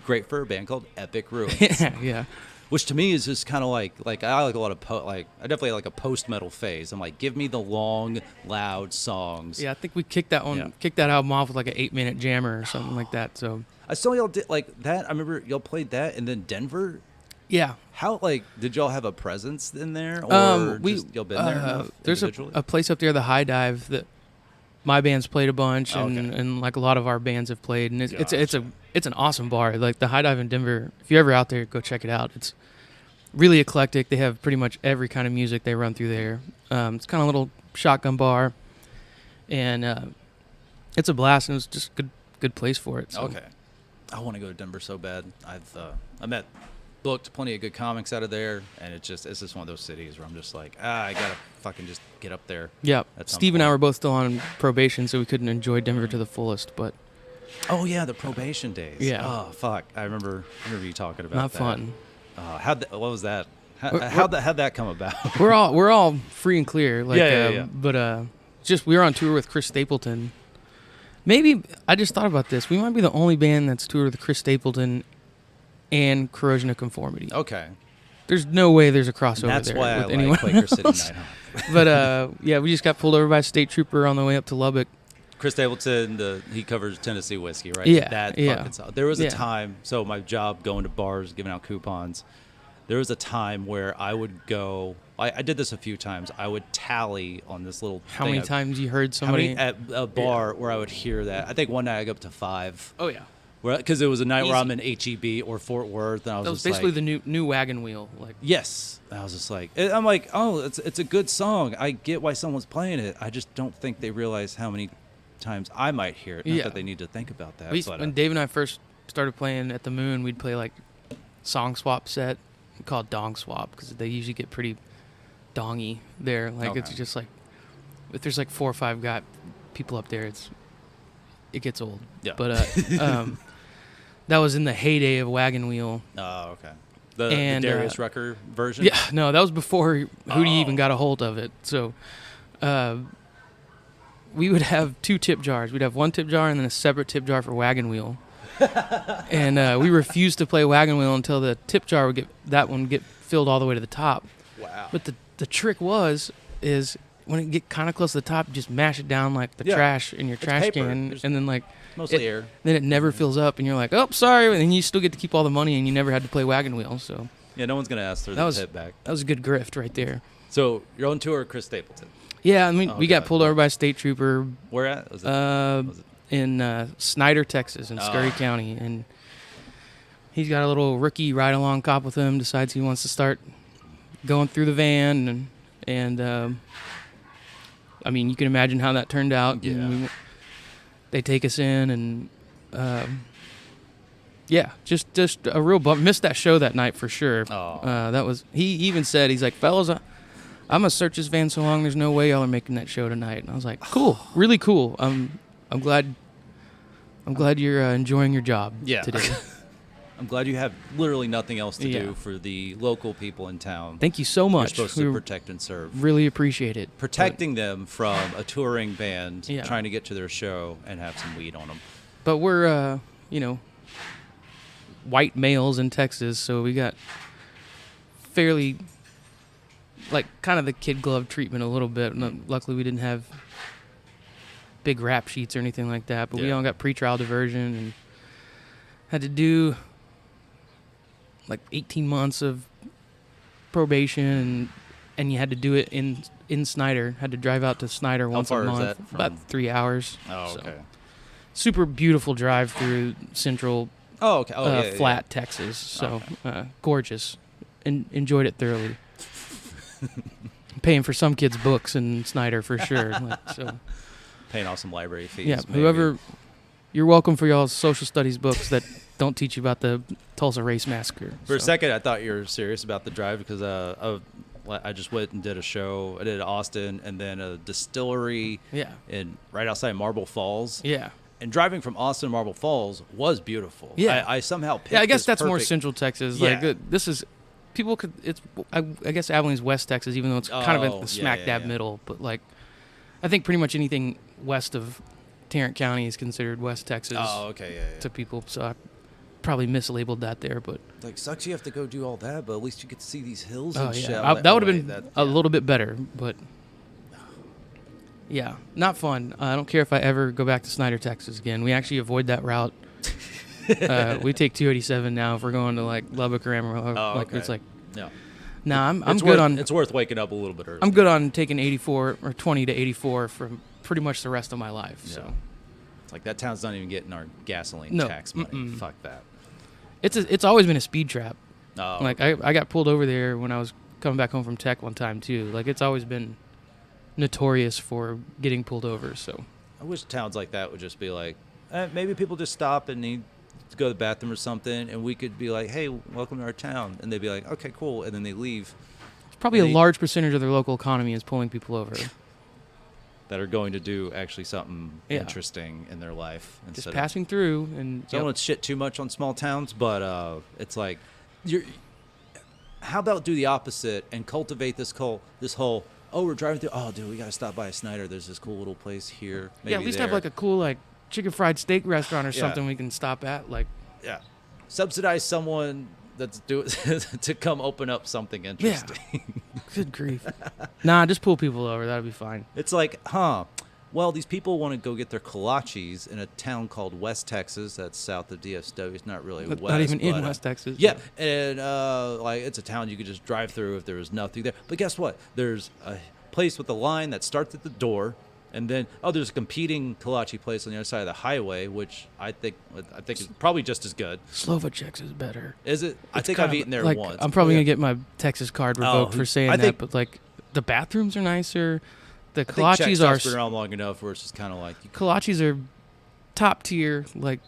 great for a band called Epic Ruins. Yeah. Which to me is just kind of like I like a lot of I definitely like a post metal phase. I'm like, give me the long, loud songs. Yeah, I think we kicked that album off with like an 8-minute jammer or something like that. So I saw y'all did like that. I remember y'all played that, and then Denver. Yeah. How did y'all have a presence in there, or just y'all been there enough? There's a place up there, the High Dive, that my band's played a bunch, and like a lot of our bands have played, and it's an awesome bar. Like the High Dive in Denver, if you're ever out there, go check it out. It's really eclectic. They have pretty much every kind of music they run through there. It's kind of a little shotgun bar, and it's a blast, and it's just a good place for it. So. Okay, I want to go to Denver so bad. I booked plenty of good comics out of there, and it's just one of those cities where I'm just like, I gotta fucking just get up there. Yeah, Steve and I were both still on probation, so we couldn't enjoy Denver to the fullest. But the probation days. Yeah. Oh fuck, I remember you talking about not that. fun. What was that? How'd that come about? We're all free and clear. Like, yeah. But just we were on tour with Chris Stapleton. Maybe I just thought about this. We might be the only band that's toured with Chris Stapleton and Corrosion of Conformity. Okay. There's no way there's a crossover That's there why with I anyone like Quaker City else. Night Hawks. But we just got pulled over by a state trooper on the way up to Lubbock. Chris Stapleton, he covers Tennessee whiskey, right? Yeah. That fucking song. There was a time, so my job going to bars, giving out coupons, there was a time where I would go, I did this a few times, I would tally on this little How many times you heard somebody? at a bar where I would hear that. I think one night I got up to 5. Oh, yeah. Because it was a night where I'm in HEB or Fort Worth, and I was that was just basically like, the new wagon wheel. Like, yes. And I was just like, I'm like, it's a good song. I get why someone's playing it. I just don't think they realize how many times I might hear it. Not that they need to think about that. When Dave and I first started playing at the Moon, we'd play like song swap set called Dong Swap, because they usually get pretty dongy there. Like, it's just like, if there's like 4 or 5 people up there, it gets old. Yeah. But that was in the heyday of Wagon Wheel. Oh, okay. The Darius Rucker version? Yeah, no, that was before Hootie even got a hold of it. So we would have 2 tip jars. We'd have one tip jar and then a separate tip jar for Wagon Wheel. And we refused to play Wagon Wheel until the tip jar would get filled all the way to the top. Wow. But the trick is when it get kind of close to the top, just mash it down like the trash in your trash can, and then like mostly air. Then it never fills up, and you're like, oh, sorry, and then you still get to keep all the money, and you never had to play Wagon Wheel. So yeah, no one's gonna ask for the tip back. That was a good grift right there. So you're on tour with Chris Stapleton. Yeah, I mean we got pulled over by a state trooper. Where at? Was it? In Snyder, Texas, in Scurry County, and he's got a little rookie ride-along cop with him. Decides he wants to start going through the van, and I mean, you can imagine how that turned out. Yeah. They take us in, and just a real bump. Missed that show that night for sure. That was. He even said, he's like, fellas, I'm gonna search this van so long. There's no way y'all are making that show tonight. And I was like, cool, really cool. I'm glad you're enjoying your job today. I'm glad you have literally nothing else to do for the local people in town. Thank you so much. You're supposed to protect and serve. Really appreciate it. Protecting them from a touring band trying to get to their show and have some weed on them. But we're, white males in Texas, so we got fairly, like, kind of the kid glove treatment a little bit. Luckily, we didn't have big rap sheets or anything like that, but we all got pretrial diversion and had to do like 18 months of probation, and you had to do it in Snyder. Had to drive out to Snyder once a month. How far is that from? About 3 hours. Oh, okay. Super beautiful drive through central flat Texas. So gorgeous. Enjoyed it thoroughly. Paying for some kids' books in Snyder for sure. Paying off some library fees. Yeah, maybe. whoever, you're welcome for y'all's social studies books that don't teach you about the Tulsa Race Massacre. For a second, I thought you were serious about the drive because I just went and did a show. I did Austin and then a distillery right outside Marble Falls. Yeah. And driving from Austin to Marble Falls was beautiful. Yeah. I somehow picked I guess that's perfect... more Central Texas. Yeah. Like, this is, people could, I guess Abilene's West Texas, even though it's kind of at the smack dab middle. But, like, I think pretty much anything west of Tarrant County is considered West Texas to people. So I probably mislabeled that there, but like, sucks you have to go do all that, but at least you get to see these hills and shit. That would have been a little bit better, but not fun. I don't care if I ever go back to Snyder, Texas again. We actually avoid that route. We take 287 now if we're going to like Lubbock or Amarillo. It's like Nah, I'm good on. It's worth waking up a little bit early. I'm good on taking 84 or 20 to 84 from pretty much the rest of my life. Yeah. So it's like that town's not even getting our gasoline tax money. Mm-mm. Fuck that. It's always been a speed trap. Oh, like I got pulled over there when I was coming back home from Tech one time too. Like it's always been notorious for getting pulled over. So I wish towns like that would just be like, maybe people just stop and need to go to the bathroom or something, and we could be like, hey, welcome to our town, and they'd be like, okay, cool, and then they leave. It's probably a large percentage of their local economy is pulling people over that are going to do actually something interesting in their life. Just passing through. And don't want to shit too much on small towns, but it's like, how about do the opposite and cultivate this whole, oh, we're driving through, oh, dude, we got to stop by a Snyder. There's this cool little place here. Maybe at least have like a cool like chicken fried steak restaurant or something we can stop at. Like, subsidize someone that's to come open up something interesting. Yeah. Good grief. Nah, just pull people over. That'll be fine. It's like, well, these people want to go get their kolaches in a town called West Texas. That's south of DFW. It's not really Not even in West Texas. Yeah, and like it's a town you could just drive through if there was nothing there. But guess what? There's a place with a line that starts at the door, and then there's a competing kolache place on the other side of the highway, which I think is probably just as good. Slovacek's is better. Is it? I think I've eaten there once. I'm probably gonna get my Texas card revoked for saying that, but like the bathrooms are nicer. The kolaches are been around long enough where it's just kind of like kolaches are top tier. Like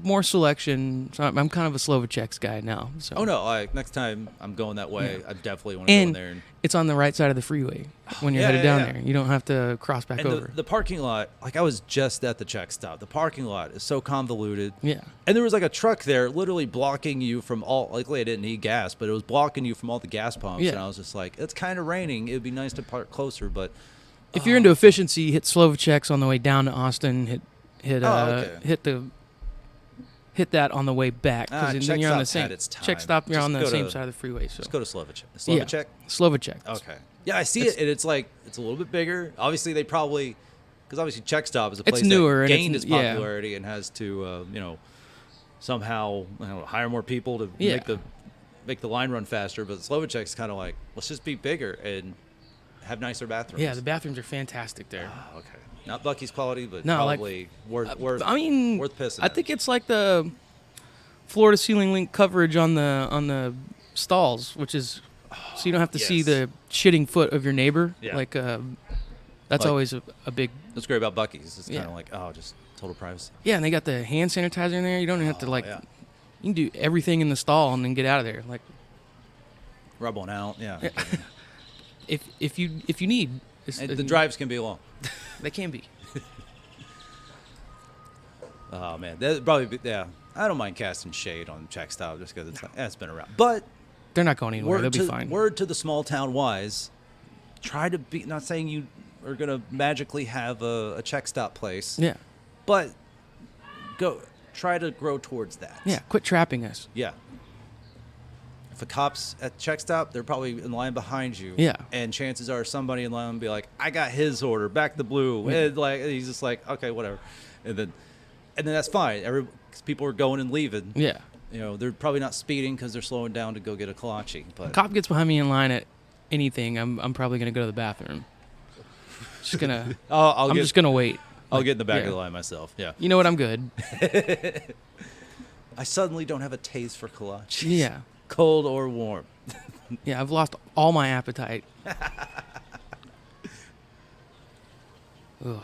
more selection. So I'm kind of a Slovaceks guy now. So. Oh no! Like next time I'm going that way, I definitely want to go in there. And it's on the right side of the freeway when you're headed down there. You don't have to cross back over. The parking lot, like I was just at the Checkstop. The parking lot is so convoluted. Yeah. And there was like a truck there, literally blocking you from all. Luckily, I didn't need gas, but it was blocking you from all the gas pumps. Yeah. And I was just like, it's kind of raining. It would be nice to park closer, but. If you're into efficiency, hit Slovaceks on the way down to Austin. Hit that on the way back because then you're on the same Checkstop. You're on the same side of the freeway. So just go to Slovacek. Slovacek. Yeah. Slovacek. Okay. Yeah, I see it, and it's like it's a little bit bigger. Obviously, they probably because obviously Checkstop is a place newer that gained its popularity and has to somehow hire more people to make the line run faster. But Slovacek's kind of like let's just be bigger and have nicer bathrooms. Yeah, the bathrooms are fantastic there. Okay. Not Buc-ee's quality, but probably worth pissing. I think it's like the floor to ceiling link coverage on the stalls, which is so you don't have to see the shitting foot of your neighbor. Yeah. Like that's always a big. That's great about Buc-ee's. It's kind of like just total privacy. Yeah, and they got the hand sanitizer in there. You don't even have to you can do everything in the stall and then get out of there. Like rub one out. Yeah. if you need. The drives can be long. They can be. Oh man, that probably I don't mind casting shade on Checkstop just because it's been around, but they're not going anywhere. They'll be fine. Word to the small town wise, try to be. Not saying you are gonna magically have a Checkstop place. Yeah. But try to grow towards that. Yeah. Quit trapping us. Yeah. If a cop's at Checkstop, they're probably in line behind you. Yeah. And chances are somebody in line will be like, I got his order, back the blue. Yeah. And he's just like, okay, whatever. And then that's fine. Cause people are going and leaving. Yeah. They're probably not speeding because they're slowing down to go get a kolache. But cop gets behind me in line at anything, I'm probably going to go to the bathroom. Just going to, I'm just going to wait. I'll get in the back of the line myself. Yeah. You know what? I'm good. I suddenly don't have a taste for kolaches. Yeah. Cold or warm. Yeah, I've lost all my appetite. Ugh.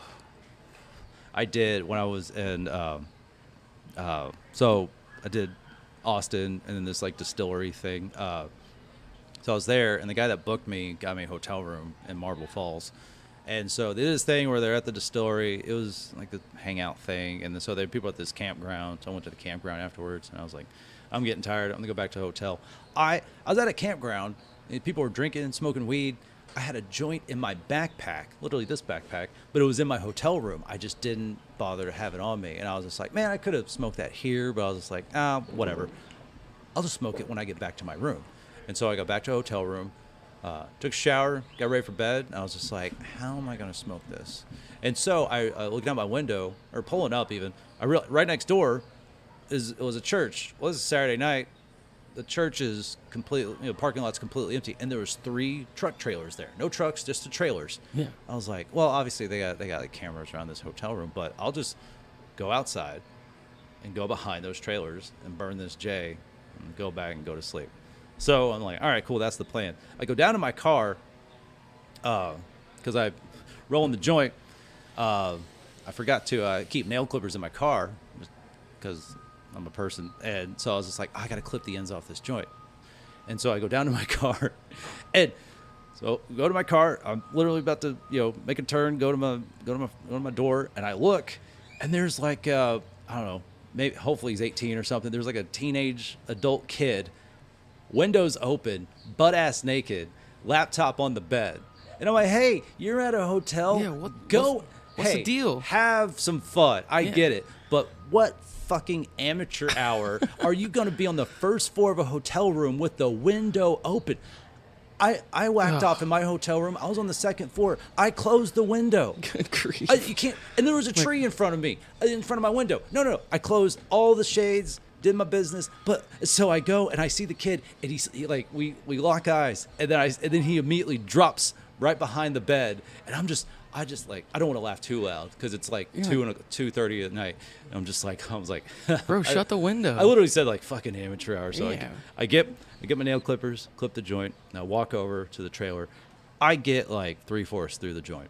I did when I was in. So I did Austin and then this distillery thing. So I was there, and the guy that booked me got me a hotel room in Marble Falls. And so they did this thing where they're at the distillery. It was like the hangout thing, and so there were people at this campground. So I went to the campground afterwards, and I was like, I'm getting tired. I'm going to go back to the hotel. I was at a campground, and people were drinking and smoking weed. I had a joint in my backpack, literally this backpack, but it was in my hotel room. I just didn't bother to have it on me. And I was just like, man, I could have smoked that here, but I was just like, whatever. I'll just smoke it when I get back to my room. And so I got back to the hotel room, took a shower, got ready for bed. And I was just like, how am I going to smoke this? And so I looked out my window, or pulling up even. Right next door it was a church. Well, it was a Saturday night. The church is completely, parking lot's completely empty, and there was 3 truck trailers there. No trucks, just the trailers. Yeah. I was like, well, obviously they got like cameras around this hotel room, but I'll just go outside and go behind those trailers and burn this J and go back and go to sleep. So I'm like, all right, cool, that's the plan. I go down to my car because I roll in the joint. I forgot to keep nail clippers in my car because I'm a person, and so I was just like, I gotta clip the ends off this joint. And so I go down to my car, and so go to my car. I'm literally about to, make a turn, go to my door, and I look, and there's like, I don't know, maybe hopefully he's 18 or something. There's like a teenage adult kid, windows open, butt ass naked, laptop on the bed, and I'm like, hey, you're at a hotel. Yeah, what's the deal? Have some fun. I get it, but what fucking amateur hour are you going to be on the first floor of a hotel room with the window open? I whacked off in my hotel room. I was on the second floor. I closed the window. Good grief. You can't. And there was a tree in front of me, in front of my window. No. I closed all the shades, did my business. But so I go and I see the kid, and he like we lock eyes, and then he immediately drops right behind the bed, and I just like, I don't want to laugh too loud because it's like 2:30 at night. And I was like, bro, shut the window. I literally said like fucking amateur hour. So I get my nail clippers, clip the joint, and I walk over to the trailer. I get like 3/4 through the joint,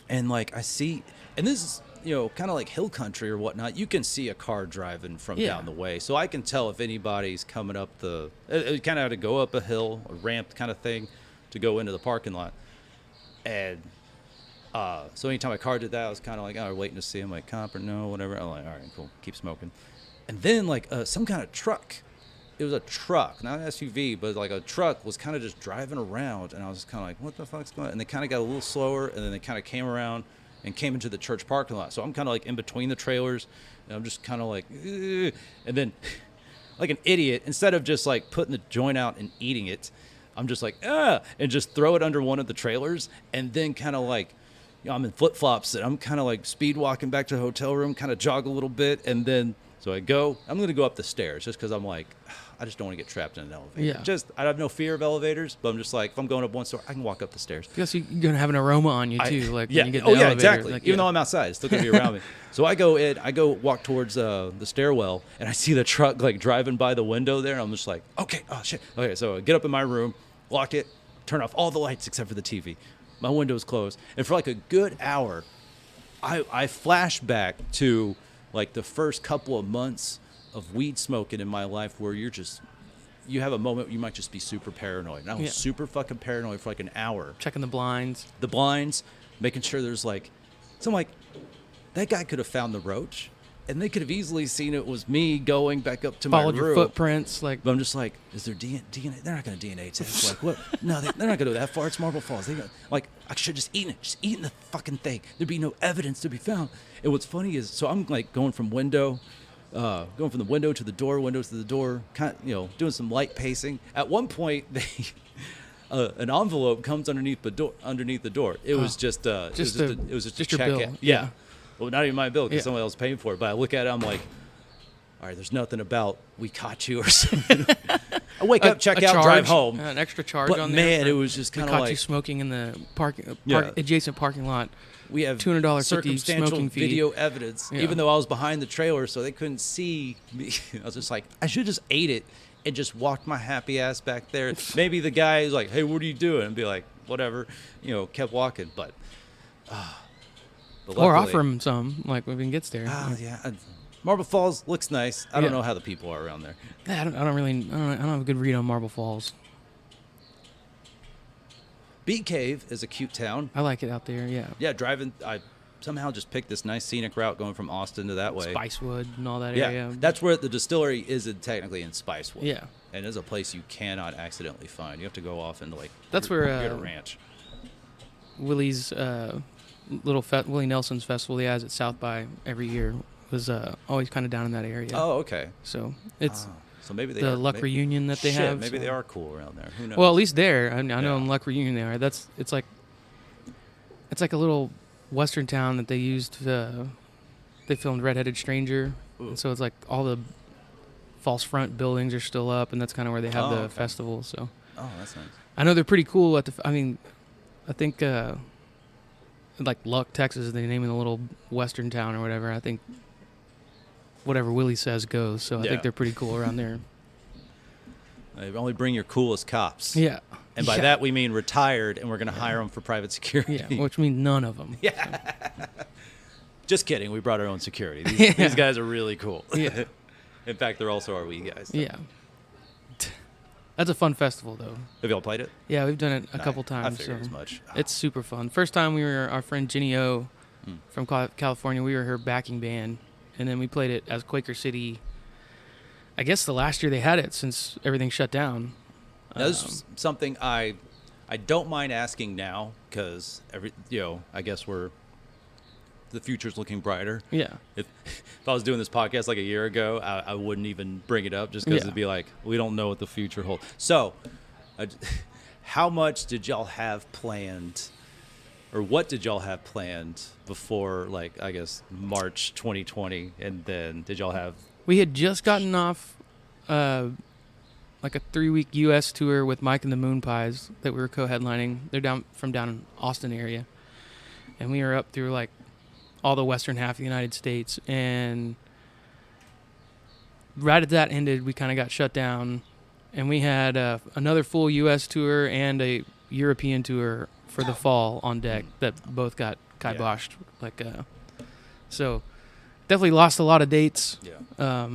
and like I see, and this is kind of like hill country or whatnot, you can see a car driving from down the way. So I can tell if anybody's coming up it kind of had to go up a hill, a ramp kind of thing to go into the parking lot. And so anytime a car did that, I was kind of like, waiting to see him, like, cop or no, whatever. I'm like, all right, cool, keep smoking. And then like some kind of truck. It was a truck, not an SUV, but like a truck was kind of just driving around. And I was just kind of like, what the fuck's going on? And they kind of got a little slower, and then they kind of came around and came into the church parking lot. So I'm kind of like in between the trailers, and I'm just kind of like, ugh. And then like an idiot, instead of just like putting the joint out and eating it, I'm just like, and just throw it under one of the trailers. And then kind of like, I'm in flip-flops, and I'm kind of like speed walking back to the hotel room, kind of jog a little bit. And then, so I'm going to go up the stairs just because I'm like, I just don't want to get trapped in an elevator. Yeah. I have no fear of elevators, but I'm just like, if I'm going up one story, I can walk up the stairs. Because you're going to have an aroma on you, too. When you get in the yeah, elevator, exactly. like, Even though I'm outside, it's still going to be around me. So I go walk towards the stairwell, and I see the truck like driving by the window there, and I'm just like, okay, oh shit. Okay, so I get up in my room, lock it, turn off all the lights except for the TV. My window's closed. And for like a good hour, I flash back to like the first couple of months of weed smoking in my life, where you have a moment you might just be super paranoid. And I was super fucking paranoid for like an hour. Checking the blinds, making sure there's like, so I'm like, that guy could have found the roach, and they could have easily seen it was me going back up to my room. Followed your footprints. But I'm just like, is there DNA? They're not going to DNA test. Like, what? No, they're not going to go that far. It's Marble Falls. Like, I should have just eaten it. Just eaten the fucking thing. There'd be no evidence to be found. And what's funny is, so I'm like going from the window to the door, kind of, doing some light pacing. At one point, an envelope comes underneath the door. It was just a your check. bill. Yeah. Well, not even my bill because someone else paying for it. But I look at it, I'm like, all right, there's nothing about we caught you or something. I wake up, check out, drive home. An extra charge but on there. Man, it was just kind of like... like... caught you smoking in the adjacent parking lot. We have $200 circumstantial smoking fee. video evidence, even though I was behind the trailer, so they couldn't see me. I was just like, I should have just ate it and just walked my happy ass back there. Maybe the guy is like, hey, what are you doing? And be like, whatever, kept walking. But luckily, or offer him some, like when he gets there. Yeah. Marble Falls looks nice. I don't know how the people are around there. I don't have a good read on Marble Falls. Bee Cave is a cute town. I like it out there, yeah. Yeah, driving, I somehow just picked this nice scenic route going from Austin to that way. Spicewood and all that area. Yeah, that's where the distillery is technically in Spicewood. Yeah. And it's a place you cannot accidentally find. You have to go off into like... That's where... you're at a ranch. Willie's, Willie Nelson's festival he has at South by every year was always kind of down in that area. Oh, okay. So it's... So maybe they the Luck Reunion that they have. Maybe they are cool around there. Who knows? Well, at least there. I know in Luck Reunion they are. It's like a little western town that they used. They filmed Red-Headed Stranger, and so it's like all the false front buildings are still up, and that's kind of where they have the festival. So. Oh, that's nice. I know they're pretty cool at the. I think like Luck, Texas is the name of the little western town or whatever. I think. Whatever Willie says goes, so I think they're pretty cool around there. Only bring your coolest cops. Yeah. And by that we mean retired, and we're going to hire them for private security. Yeah, which means none of them. Yeah. Just kidding. We brought our own security. These guys are really cool. Yeah. In fact, they're also our weed guys. So. Yeah. That's a fun festival, though. Have y'all played it? Yeah, we've done it a couple times. I figured as much. It's super fun. First time we were our friend Ginny O from California. We were her backing band. And then we played it as Quaker City, I guess the last year they had it since everything shut down. Now, this is something I don't mind asking now because I guess the future's looking brighter. Yeah. If I was doing this podcast like a year ago, I wouldn't even bring it up just because it'd be like, we don't know what the future holds. So, how much did y'all have planned? Or what did y'all have planned before, like, I guess, March 2020? And then did y'all have... We had just gotten off, like, a 3-week U.S. tour with Mike and the Moon Pies that we were co-headlining. They're down in Austin area. And we were up through, like, all the western half of the United States. And right as that ended, we kind of got shut down. And we had another full U.S. tour and a European tour for the fall on deck that both got kiboshed. So definitely lost a lot of dates. Yeah.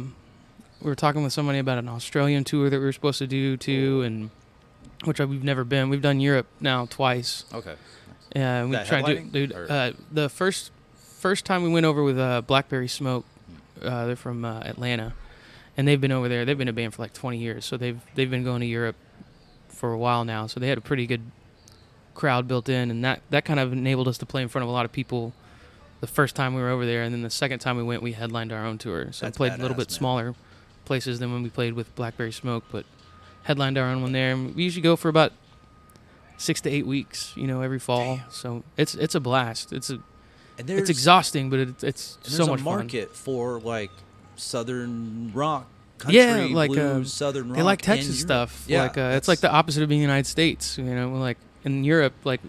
We were talking with somebody about an Australian tour that we were supposed to do too, and which we've never been. We've done Europe now twice. Okay. Yeah, we tried to do the first time we went over with Blackberry Smoke. They're from Atlanta, and they've been over there. They've been a band for like 20 years, so they've been going to Europe for a while now. So they had a pretty good crowd built in, and that kind of enabled us to play in front of a lot of people the first time we were over there, and then the second time we went, we headlined our own tour. So we played a little bit smaller places than when we played with Blackberry Smoke, but headlined our own one there. And we usually go for about 6 to 8 weeks, every fall. Damn. So it's a blast. It's exhausting, but it's so much fun. There's a market for like southern rock, country, blues, southern rock. They like Texas stuff. Yeah, it's like the opposite of being the United States. Like in Europe, like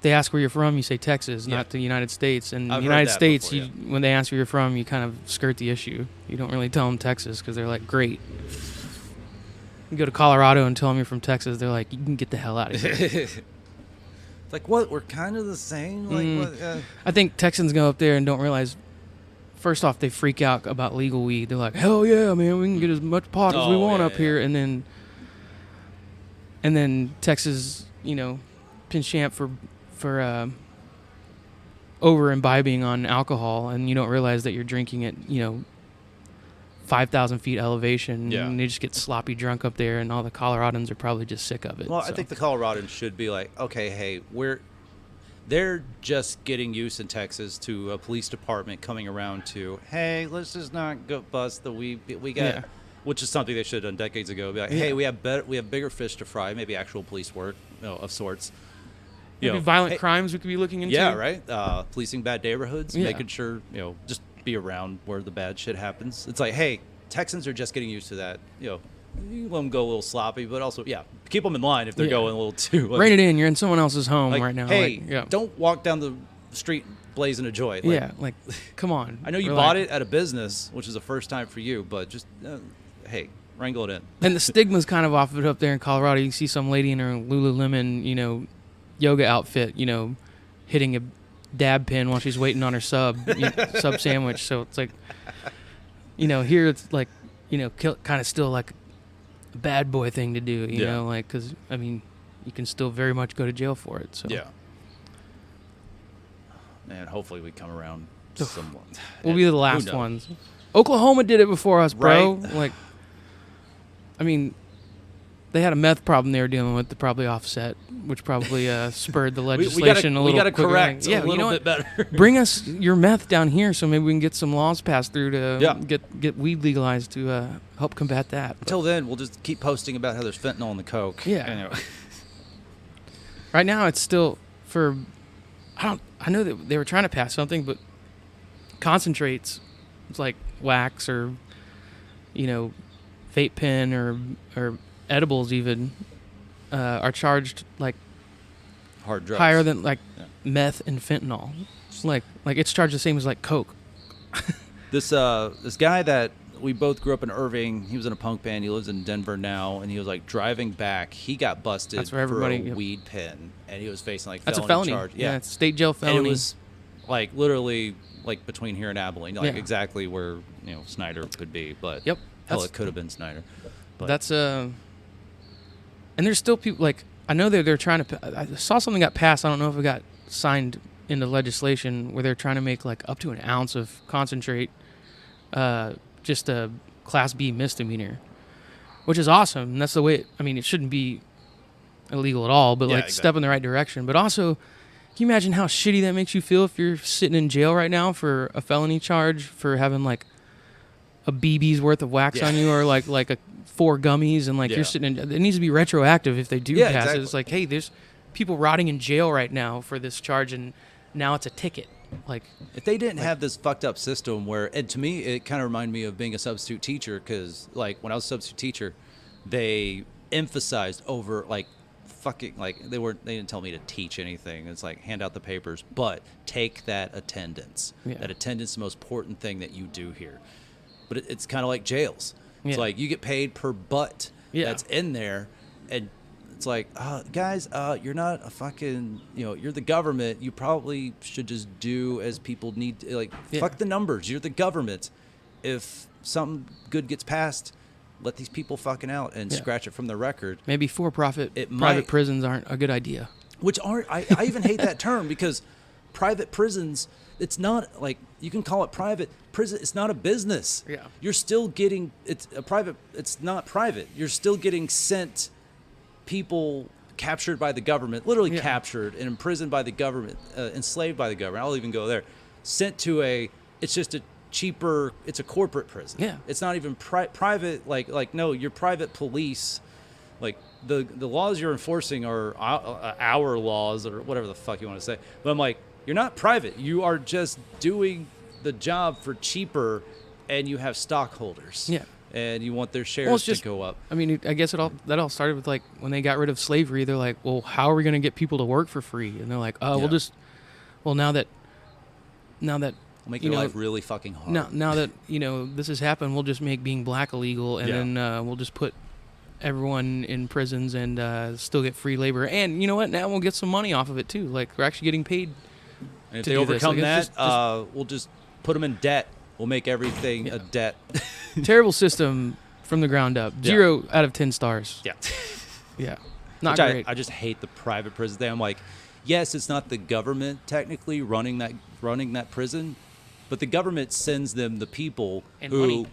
they ask where you're from, you say Texas, not the United States. And in the United States, when they ask where you're from, you kind of skirt the issue. You don't really tell them Texas because they're like, great. You go to Colorado and tell them you're from Texas, they're like, you can get the hell out of here. It's like, what? We're kind of the same? Like, what? I think Texans go up there and don't realize, first off, they freak out about legal weed. They're like, hell yeah, man, we can get as much pot as we want up here. And then Texas, pinchamp for over imbibing on alcohol, and you don't realize that you're drinking at 5,000 feet elevation, and they just get sloppy drunk up there, and all the Coloradans are probably just sick of it. Well, I think the Coloradans should be like, okay, hey, they're just getting used in Texas to a police department coming around to, hey, let's just not go bust the weed we got, which is something they should have done decades ago. Be like, hey, we have bigger fish to fry, maybe actual police work of sorts. Maybe violent crimes we could be looking into. Yeah, right. Policing bad neighborhoods, making sure just be around where the bad shit happens. It's like, hey, Texans are just getting used to that. You let them go a little sloppy, but also, keep them in line if they're going a little too. Rein it in. You're in someone else's home right now. Hey, don't walk down the street blazing a joint. Come on. I know you bought it at a business, which is the first time for you, but just, hey, wrangle it in. And the stigma's kind of off of it up there in Colorado. You see some lady in her Lululemon, yoga outfit, hitting a dab pin while she's waiting on her sub sandwich. So it's like, here it's like, kind of still like a bad boy thing to do, because, you can still very much go to jail for it. So. Yeah. And hopefully we come around somewhat. We'll be the last ones. Oklahoma did it before us, bro. Right. They had a meth problem they were dealing with that probably offset, which probably spurred the legislation a little. We got to correct a little bit better. Bring us your meth down here, so maybe we can get some laws passed through to get weed legalized to help combat that. Until then, we'll just keep posting about how there's fentanyl in the coke. Yeah. Anyway. Right now, it's still I know that they were trying to pass something, but concentrates, it's like wax or, vape pen or edibles even are charged like hard drugs, higher than like meth and fentanyl. Like it's charged the same as like coke. This guy that we both grew up in Irving, he was in a punk band. He lives in Denver now, and he was like driving back. He got busted for a weed pen, and he was facing like that's a felony charge. Yeah, it's state jail felony. And it was like literally like between here and Abilene, like exactly where Snyder could be, but hell, it could have been Snyder. But that's and there's still people like I know they're trying to. I saw something got passed. I don't know if it got signed into legislation where they're trying to make like up to an ounce of concentrate, just a Class B misdemeanor, which is awesome. And that's the way. It shouldn't be illegal at all, but step in the right direction. But also, can you imagine how shitty that makes you feel if you're sitting in jail right now for a felony charge for having like a BB's worth of wax on you, or like 4 gummies, and you're sitting in, it needs to be retroactive if they do pass it. It's like, hey, there's people rotting in jail right now for this charge, and now it's a ticket. Like, if they didn't have this fucked up system where, and to me, it kind of reminded me of being a substitute teacher, because like when I was a substitute teacher, they emphasized over fucking they didn't tell me to teach anything. It's like hand out the papers, but take that attendance. That attendance is the most important thing that you do here. But it's kind of like jails. It's like you get paid per butt that's in there, and It's like, guys, you're not a fucking, you're the government. You probably should just do as people need to, like, fuck the numbers. You're the government. If something good gets passed, let these people fucking out and scratch it from the record. Maybe for-profit private prisons aren't a good idea. Which aren't, I even hate that term, because private prisons, it's not like, you can call it private prison. It's not a business. Yeah. You're still getting, it's not private. You're still getting sent people captured by the government, literally captured and imprisoned by the government, enslaved by the government. I'll even go there. Sent to it's just a cheaper, it's a corporate prison. Yeah. It's not even private, like no, your private police, like the laws you're enforcing are our laws or whatever the fuck you want to say. But I'm like, you're not private. You are just doing the job for cheaper, and you have stockholders. Yeah. And you want their shares to go up. I mean, I guess that all started with, like, when they got rid of slavery. They're like, well, how are we going to get people to work for free? And they're like, now that We'll make your life really fucking hard. Now that this has happened, we'll just make being black illegal, and then we'll just put everyone in prisons and still get free labor. And you know what? Now we'll get some money off of it too. Like, we're actually getting paid. And if they overcome that, we'll just put them in debt. We'll make everything a debt. Terrible system from the ground up. 0 out of 10 stars. Yeah. Yeah. Not great. I just hate the private prison thing. I'm like, yes, it's not the government technically running that prison, but the government sends them the people money.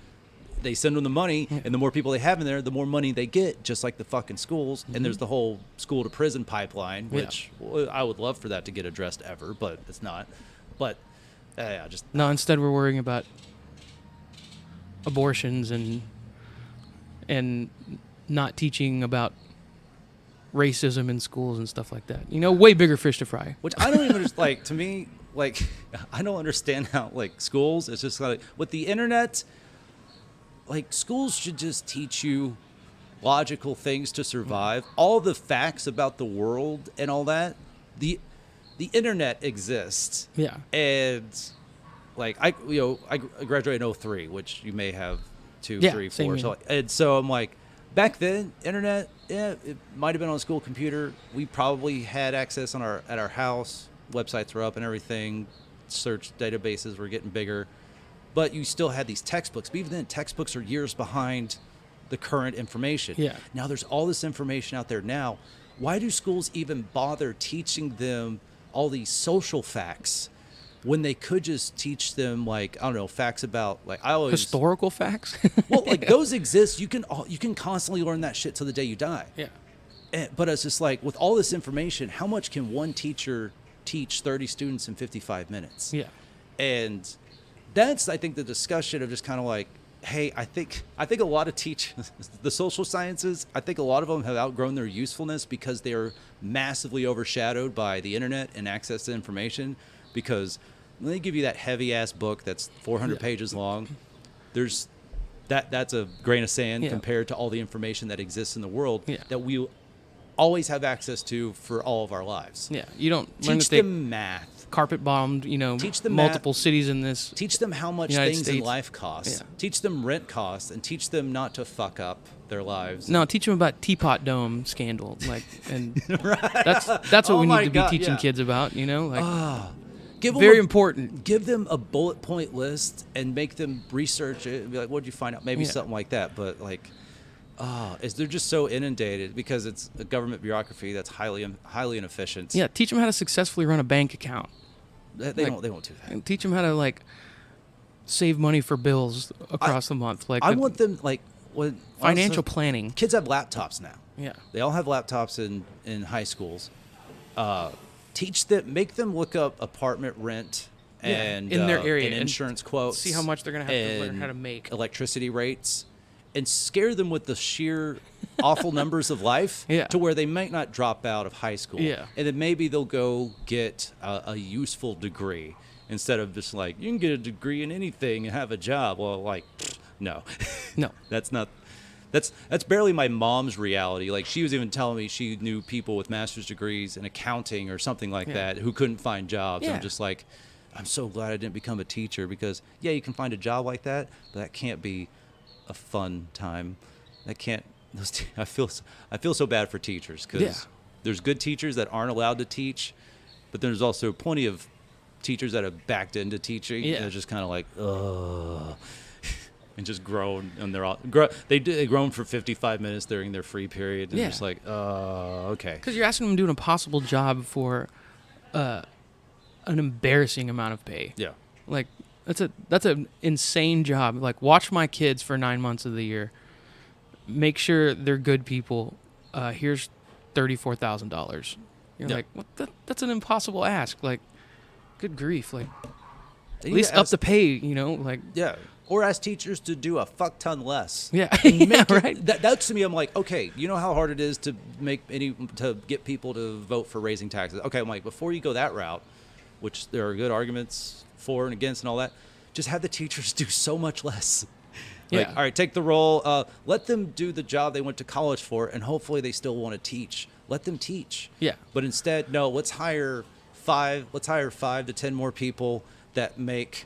They send them the money, and the more people they have in there, the more money they get, just like the fucking schools. And there's the whole school to prison pipeline, which I would love for that to get addressed ever, but it's not. But instead we're worrying about abortions and not teaching about racism in schools and stuff like that. Way bigger fish to fry. Which I don't even like. To me, like, I don't understand how, like, schools. It's just like with the internet. Like, schools should just teach you logical things to survive. All the facts about the world and all that. The internet exists. Yeah. And like I graduated in 03, which you may have 2, 3, 4. So, and so I'm like, back then, internet, it might have been on a school computer. We probably had access at our house. Websites were up and everything. Search databases were getting bigger. But you still had these textbooks. But even then, textbooks are years behind the current information. Yeah. Now there's all this information out there now. Why do schools even bother teaching them all these social facts when they could just teach them, like, I don't know, facts about, like, historical facts? Well, like, those exist. You can constantly learn that shit till the day you die. Yeah. But it's just like, with all this information, how much can one teacher teach 30 students in 55 minutes? Yeah. And that's, I think, the discussion of just kind of like, hey, I think a lot of the social sciences, I think a lot of them have outgrown their usefulness because they are massively overshadowed by the internet and access to information. Because when they give you that heavy ass book that's 400 pages long, that's a grain of sand compared to all the information that exists in the world that we always have access to for all of our lives. Yeah, you don't teach them math. Carpet bombed, teach them multiple cities in this. Teach them how much United things States. in life cost. Yeah. Teach them rent costs, and teach them not to fuck up their lives. No, teach them about Teapot Dome scandal, and right. that's what we need to be teaching kids about. Important. Give them a bullet point list and make them research it. And be like, what did you find out? Maybe something like that. But like, they're just so inundated because it's a government bureaucracy that's highly inefficient. Yeah, teach them how to successfully run a bank account. They won't do that. And teach them how to save money for bills across the month. I want them financial planning. Kids have laptops now. Yeah, they all have laptops in high schools. Teach them, make them look up apartment rent and in their area and insurance quotes. See how much they're gonna have to learn how to make electricity rates, and scare them with the sheer awful numbers of life to where they might not drop out of high school. Yeah. And then maybe they'll go get a useful degree instead of just like, you can get a degree in anything and have a job. Well, like, no. No. That's barely my mom's reality. Like, she was even telling me she knew people with master's degrees in accounting or something like that who couldn't find jobs. Yeah. I'm just like, I'm so glad I didn't become a teacher because, you can find a job like that, but that can't be a fun time. That can't, I feel so bad for teachers because there's good teachers that aren't allowed to teach, but there's also plenty of teachers that have backed into teaching. Yeah. And they're just kind of like, ugh. And just groan, and they're all they groan for 55 minutes during their free period, and just like, okay. Because you're asking them to do an impossible job for an embarrassing amount of pay. Yeah, like that's an insane job. Like, watch my kids for 9 months of the year, make sure they're good people. Here's $34,000. You're like, what? That's an impossible ask. Like, good grief. Like, at least up the pay. You know, like Or ask teachers to do a fuck ton less. Yeah, right. That's to me. I'm like, okay, you know how hard it is to get people to vote for raising taxes. Okay, I'm like, before you go that route, which there are good arguments for and against and all that, just have the teachers do so much less. Like, all right, take the role. Let them do the job they went to college for, and hopefully they still want to teach. Let them teach. Yeah. But instead, no. Let's hire 5 to 10 more people that make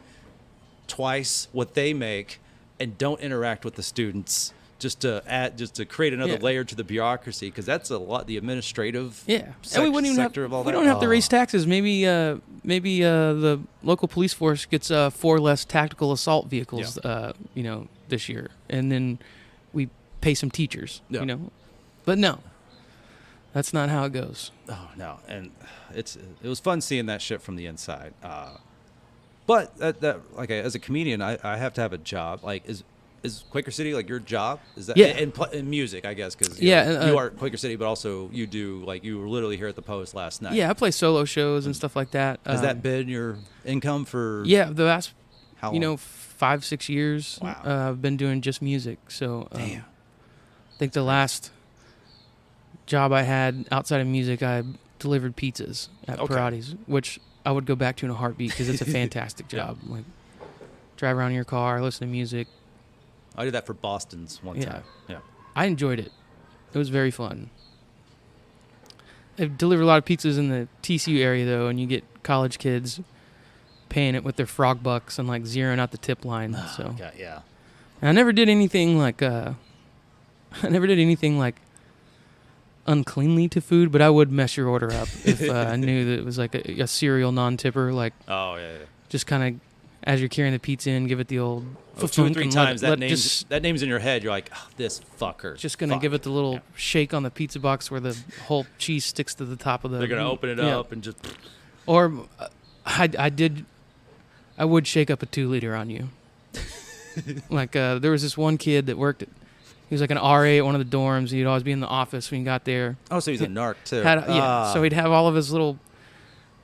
twice what they make and don't interact with the students, just to create another layer to the bureaucracy, because that's a lot, the administrative and we wouldn't even sector of all that. We don't have to raise taxes. Maybe the local police force gets 4 less tactical assault vehicles this year, and then we pay some teachers, but no, that's not how it goes. Oh no. And it was fun seeing that shit from the inside. But like, as a comedian, I have to have a job. Like, is Quaker City like your job? Is that in music, I guess, because you are Quaker City, but also you do, like, you were literally here at the Post last night. Yeah, I play solo shows and stuff like that. Has that been your income for? Yeah, the last how long? 5-6 years. Wow. I've been doing just music. So damn. I think the last job I had outside of music, I delivered pizzas at Parati's, which I would go back to in a heartbeat because it's a fantastic job. Like, drive around in your car, listen to music. I did that for Boston's one time. Yeah. I enjoyed it. It was very fun. I've delivered a lot of pizzas in the TCU area, though, and you get college kids paying it with their frog bucks and, like, zeroing out the tip line. And I never did anything like uncleanly to food, but I would mess your order up if I knew that it was like a serial non-tipper. Like, just kind of, as you're carrying the pizza in, give it the old 2 or 3 times. That name's in your head. You're like, oh, this fucker. Just gonna give it the little shake on the pizza box where the whole cheese sticks to the top of the. They're gonna open it up and just. Or, I would shake up a 2-liter on you. Like, there was this one kid that worked at. He was like an RA at one of the dorms. He'd always be in the office when he got there. Oh, so he's a narc, too. So he'd have all of his little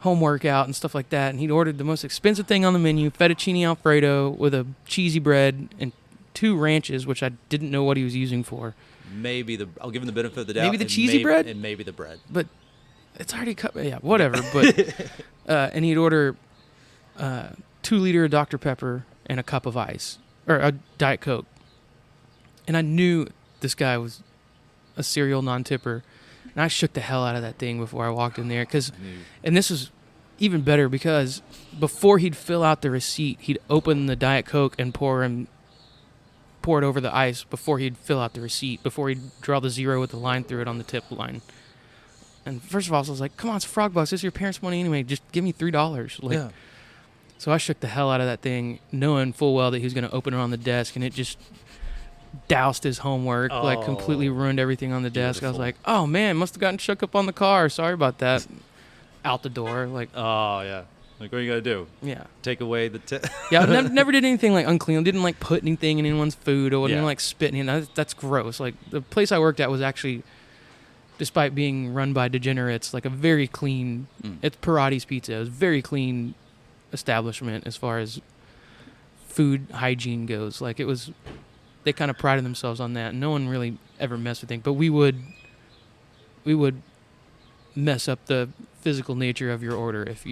homework out and stuff like that. And he'd ordered the most expensive thing on the menu, fettuccine Alfredo with a cheesy bread and 2 ranches, which I didn't know what he was using for. I'll give him the benefit of the doubt. Maybe the cheesy bread? And maybe the bread. But it's already cut. Yeah, whatever. But and he'd order 2-liter of Dr. Pepper and a cup of ice. Or a Diet Coke. And I knew this guy was a serial non-tipper. And I shook the hell out of that thing before I walked in there. And this was even better because before he'd fill out the receipt, he'd open the Diet Coke and pour it over the ice before he'd fill out the receipt, before he'd draw the 0 with the line through it on the tip line. And first of all, I was like, come on, it's $frog bucks. This is your parents' money anyway. Just give me $3. Like, so I shook the hell out of that thing, knowing full well that he was going to open it on the desk, and it just doused his homework, like completely ruined everything on the desk. Beautiful. I was like, oh man, must have gotten shook up on the car. Sorry about that. Out the door. Like, oh yeah. Like, what are you gonna do? Yeah. Take away the Yeah, I never did anything like unclean. Didn't like put anything in anyone's food or didn't like spit in it. That's gross. Like, the place I worked at was actually, despite being run by degenerates, like a very clean. It's Parati's Pizza. It was a very clean establishment as far as food hygiene goes. Like, it was. They kind of prided themselves on that. No one really ever messed with things, but we would mess up the physical nature of your order if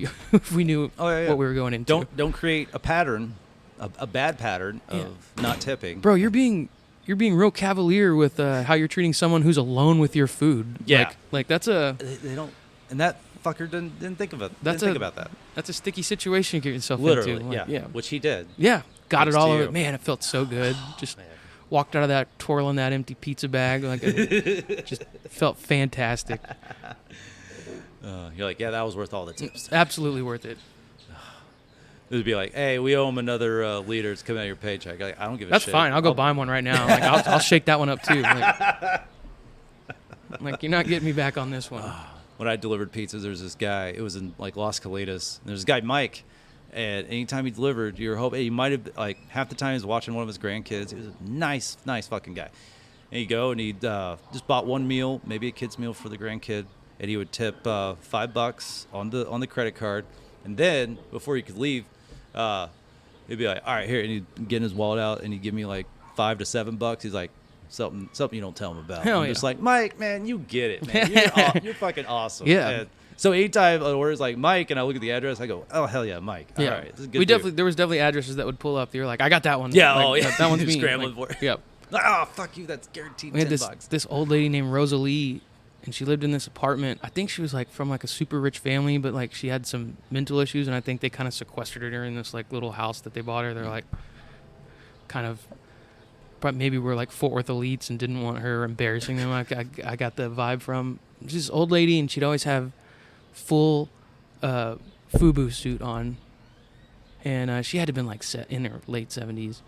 we knew what we were going into. Don't create a pattern, a bad pattern of not tipping. Bro, you're being real cavalier with how you're treating someone who's alone with your food. Yeah, like that's a they don't, and that fucker didn't think of it. Think about that. That's a sticky situation you get yourself literally into. Like, which he did. Yeah, got it all of it. Man, it felt so good. Just walked out of that twirling that empty pizza bag. Like, it just felt fantastic. You're like, yeah, that was worth all the tips. Absolutely worth it. It would be like, hey, we owe him another liter. It's coming out of your paycheck. Like, I don't give a That's shit. That's fine. I'll go buy him one right now. Like, I'll shake that one up too. Like, you're not getting me back on this one. When I delivered pizzas, there's this guy. It was in like Las Colitas. There's this guy Mike, and anytime he delivered, you were hoping he might have like half the time he was watching one of his grandkids. He was a nice fucking guy. And he'd go and he'd just bought one meal, maybe a kid's meal for the grandkid, and he would tip $5 on the credit card, and then before he could leave, he'd be like, all right, here, and he'd get his wallet out and he'd give me like $5 to $7. He's like, something you don't tell him about. Hell I'm yeah. just like, Mike, man, you get it, man. You're fucking awesome. Yeah. And so anytime an order's like Mike and I look at the address, I go, oh hell yeah, Mike. All right, this is good. There was definitely addresses that would pull up. You're like, I got that one. Yeah, like, that one's me. Scrambling like, for it. Yep. Oh fuck you, that's guaranteed. We had $10. this old lady named Rosalie, and she lived in this apartment. I think she was like from like a super rich family, but like she had some mental issues, and I think they kind of sequestered her in this like little house that they bought her. They're like kind of, but maybe we're like Fort Worth elites and didn't want her embarrassing them. I got the vibe from she's this old lady, and she'd always have full FUBU suit on, and she had to have been like set in her late 70s,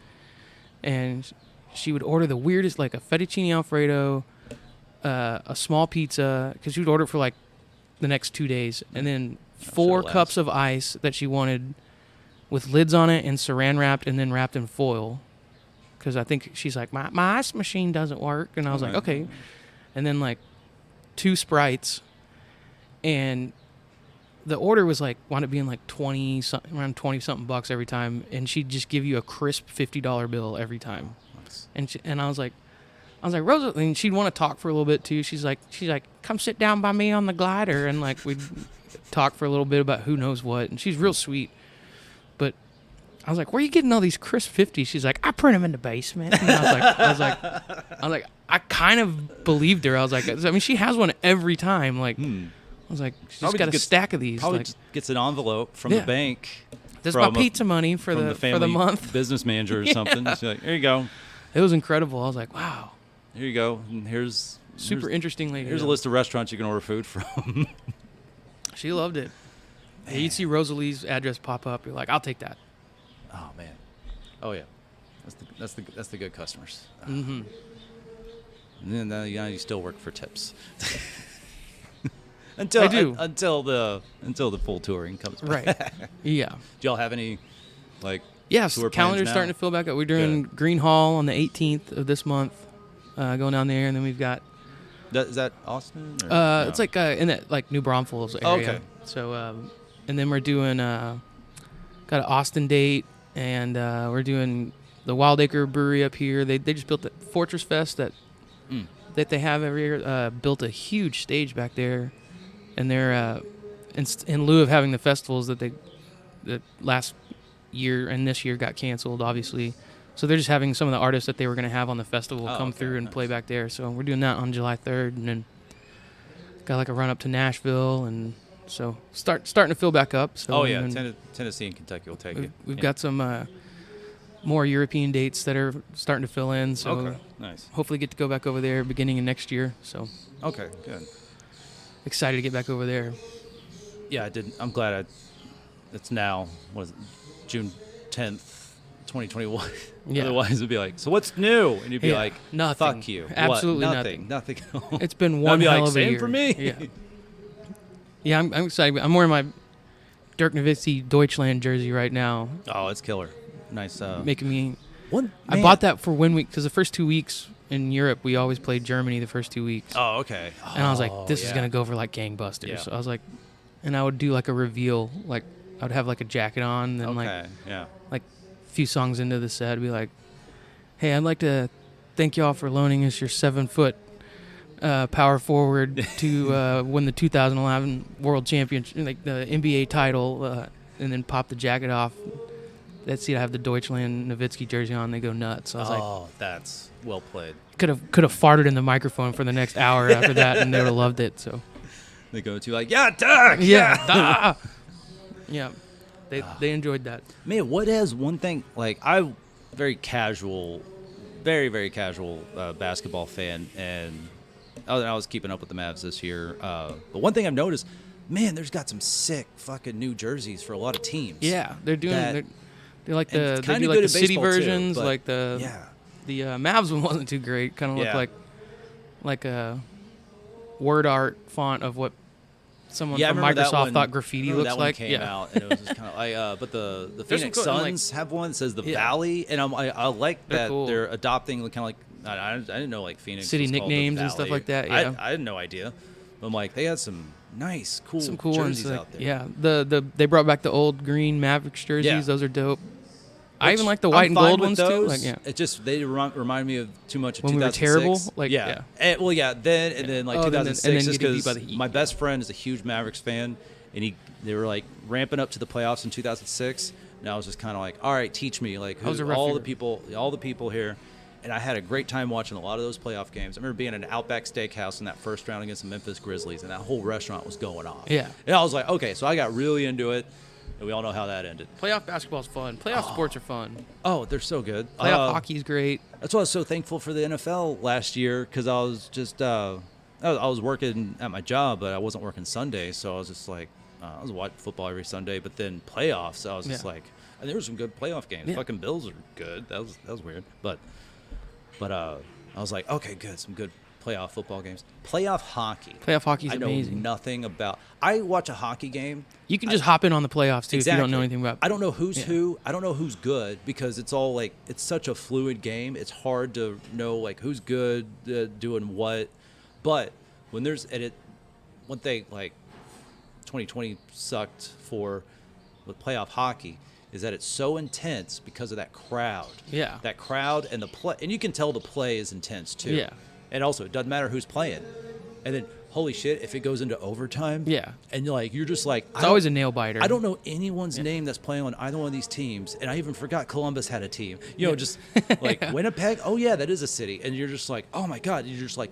and she would order the weirdest, like a fettuccine alfredo, a small pizza, because she would order it for like the next 2 days, and then 4 cups of ice that she wanted with lids on it and saran wrapped and then wrapped in foil, because I think she's like, my ice machine doesn't work, and I was like, okay, and then like 2 Sprites, and the order was like wound up being like around 20 something bucks every time, and she'd just give you a crisp $50 bill every time. Nice. And I was like Rosa, and she'd want to talk for a little bit too. She's like, come sit down by me on the glider, and like we'd talk for a little bit about who knows what, and she's real sweet. But I was like, where are you getting all these crisp 50s? She's like, I print them in the basement. And I was like, I kind of believed her. I was like, I mean, she has one every time. Like, I was like, she's just got a stack of these. Probably like, just gets an envelope from the bank. This is my pizza money for the month. Business manager or something. She's like, here you go. It was incredible. I was like, wow. Here you go. And here's interesting lady. Here's a list of restaurants you can order food from. She loved it. Yeah, you'd see Rosalie's address pop up. You're like, I'll take that. Oh man. Oh yeah. That's the good customers. Mm-hmm. And then you still work for tips. I do. Until the full touring comes back. Right. Yeah. Do y'all have any like yes, tour calendar's starting to fill back up. We're doing Green Hall on the 18th of this month. Going down there, and then we've got. Is that Austin? Or no? It's like in that like New Braunfels area. Okay. So, and then we're doing got an Austin date, and we're doing the Wild Acre Brewery up here. They just built the Fortress Fest that they have every year. Built a huge stage back there, and they're in lieu of having the festivals that last year and this year got canceled, obviously. So they're just having some of the artists that they were going to have on the festival come through and play back there. So we're doing that on July 3rd, and then got like a run up to Nashville, and so starting to fill back up. So Tennessee and Kentucky will take it. We've got some more European dates that are starting to fill in. So nice. Hopefully get to go back over there beginning of next year. So okay, good. Excited to get back over there. Yeah, I did. I'm glad it's now. What is it? June 10th. 2021. Yeah. Otherwise, it'd be like, so what's new? And you'd be like, nothing. Fuck you. Absolutely nothing. Nothing. It's been one hell of a year. Same for me. Yeah. Yeah, I'm excited. I'm wearing my Dirk Nowitzki Deutschland jersey right now. Oh, it's killer. Nice. Making me. What? I bought that for because the first 2 weeks in Europe, we always played Germany the first 2 weeks. Oh, okay. And I was like, this is going to go for like gangbusters. Yeah. So I was like, and I would do like a reveal. Like, I would have like a jacket on. And like few songs into the set, I'd be like, hey, I'd like to thank y'all for loaning us your 7-foot power forward to win the 2011 World Championship, like the NBA title, and then pop the jacket off. That's it. I have the Deutschland Nowitzki jersey on. They go nuts. So I was like, oh, that's well played. Could have farted in the microphone for the next hour after that, and they would have loved it. So they go to like, yeah, Doug, yeah. Yeah. They enjoyed that. Man, what is one thing, like, I'm very casual very, very casual basketball fan, and I was keeping up with the Mavs this year. But one thing I've noticed, man, there's got some sick fucking new jerseys for a lot of teams. Yeah, they're doing. They're like they do like the city versions, too, like the Mavs one wasn't too great. Kind of looked like a word art font of what someone from Microsoft thought graffiti looks like. Came out, and it was just kind of like, but the Phoenix Suns have one that says the Valley, and I like that they're adopting kind of like I didn't know like Phoenix city was nicknames and stuff like that. Yeah, I had no idea. But I'm like, they had some nice, cool jerseys out there. Yeah, they brought back the old green Mavericks jerseys. Yeah. Those are dope. I even like the white and gold ones too. Like, it just they remind me of too much of when 2006. We were terrible. Like, Then like 2006, just because the my best friend is a huge Mavericks fan, and they were like ramping up to the playoffs in 2006. And I was just kind of like, all right, teach me like all the people here. And I had a great time watching a lot of those playoff games. I remember being at an Outback Steakhouse in that first round against the Memphis Grizzlies, and that whole restaurant was going off. Yeah. And I was like, okay, so I got really into it, and we all know how that ended. Playoff basketball's fun. Playoff sports are fun. Oh, they're so good. Playoff hockey's great. That's why I was so thankful for the NFL last year, because I was just I was working at my job, but I wasn't working Sunday, so I was just like I was watching football every Sunday. But then playoffs, I was just like, and there were some good playoff games. Yeah. Fucking Bills are good. That was weird, but I was like, okay, good, some good playoff football games. Playoff hockey. Playoff hockey's I amazing. know nothing about. I watch a hockey game. You can just hop in on the playoffs too if you don't know anything about. I don't know who's who. I don't know who's good, because it's all like it's such a fluid game. It's hard to know like who's good doing what. But when there's one thing like 2020 sucked for with playoff hockey is that it's so intense because of that crowd. Yeah. That crowd and the play, and you can tell the play is intense too. Yeah. And also, it doesn't matter who's playing. And then, holy shit, if it goes into overtime. Yeah. And you're just like, it's always a nail biter. I don't know anyone's name that's playing on either one of these teams, and I even forgot Columbus had a team. You know, just like Winnipeg. Oh yeah, that is a city. And you're just like, oh my god. You're just like,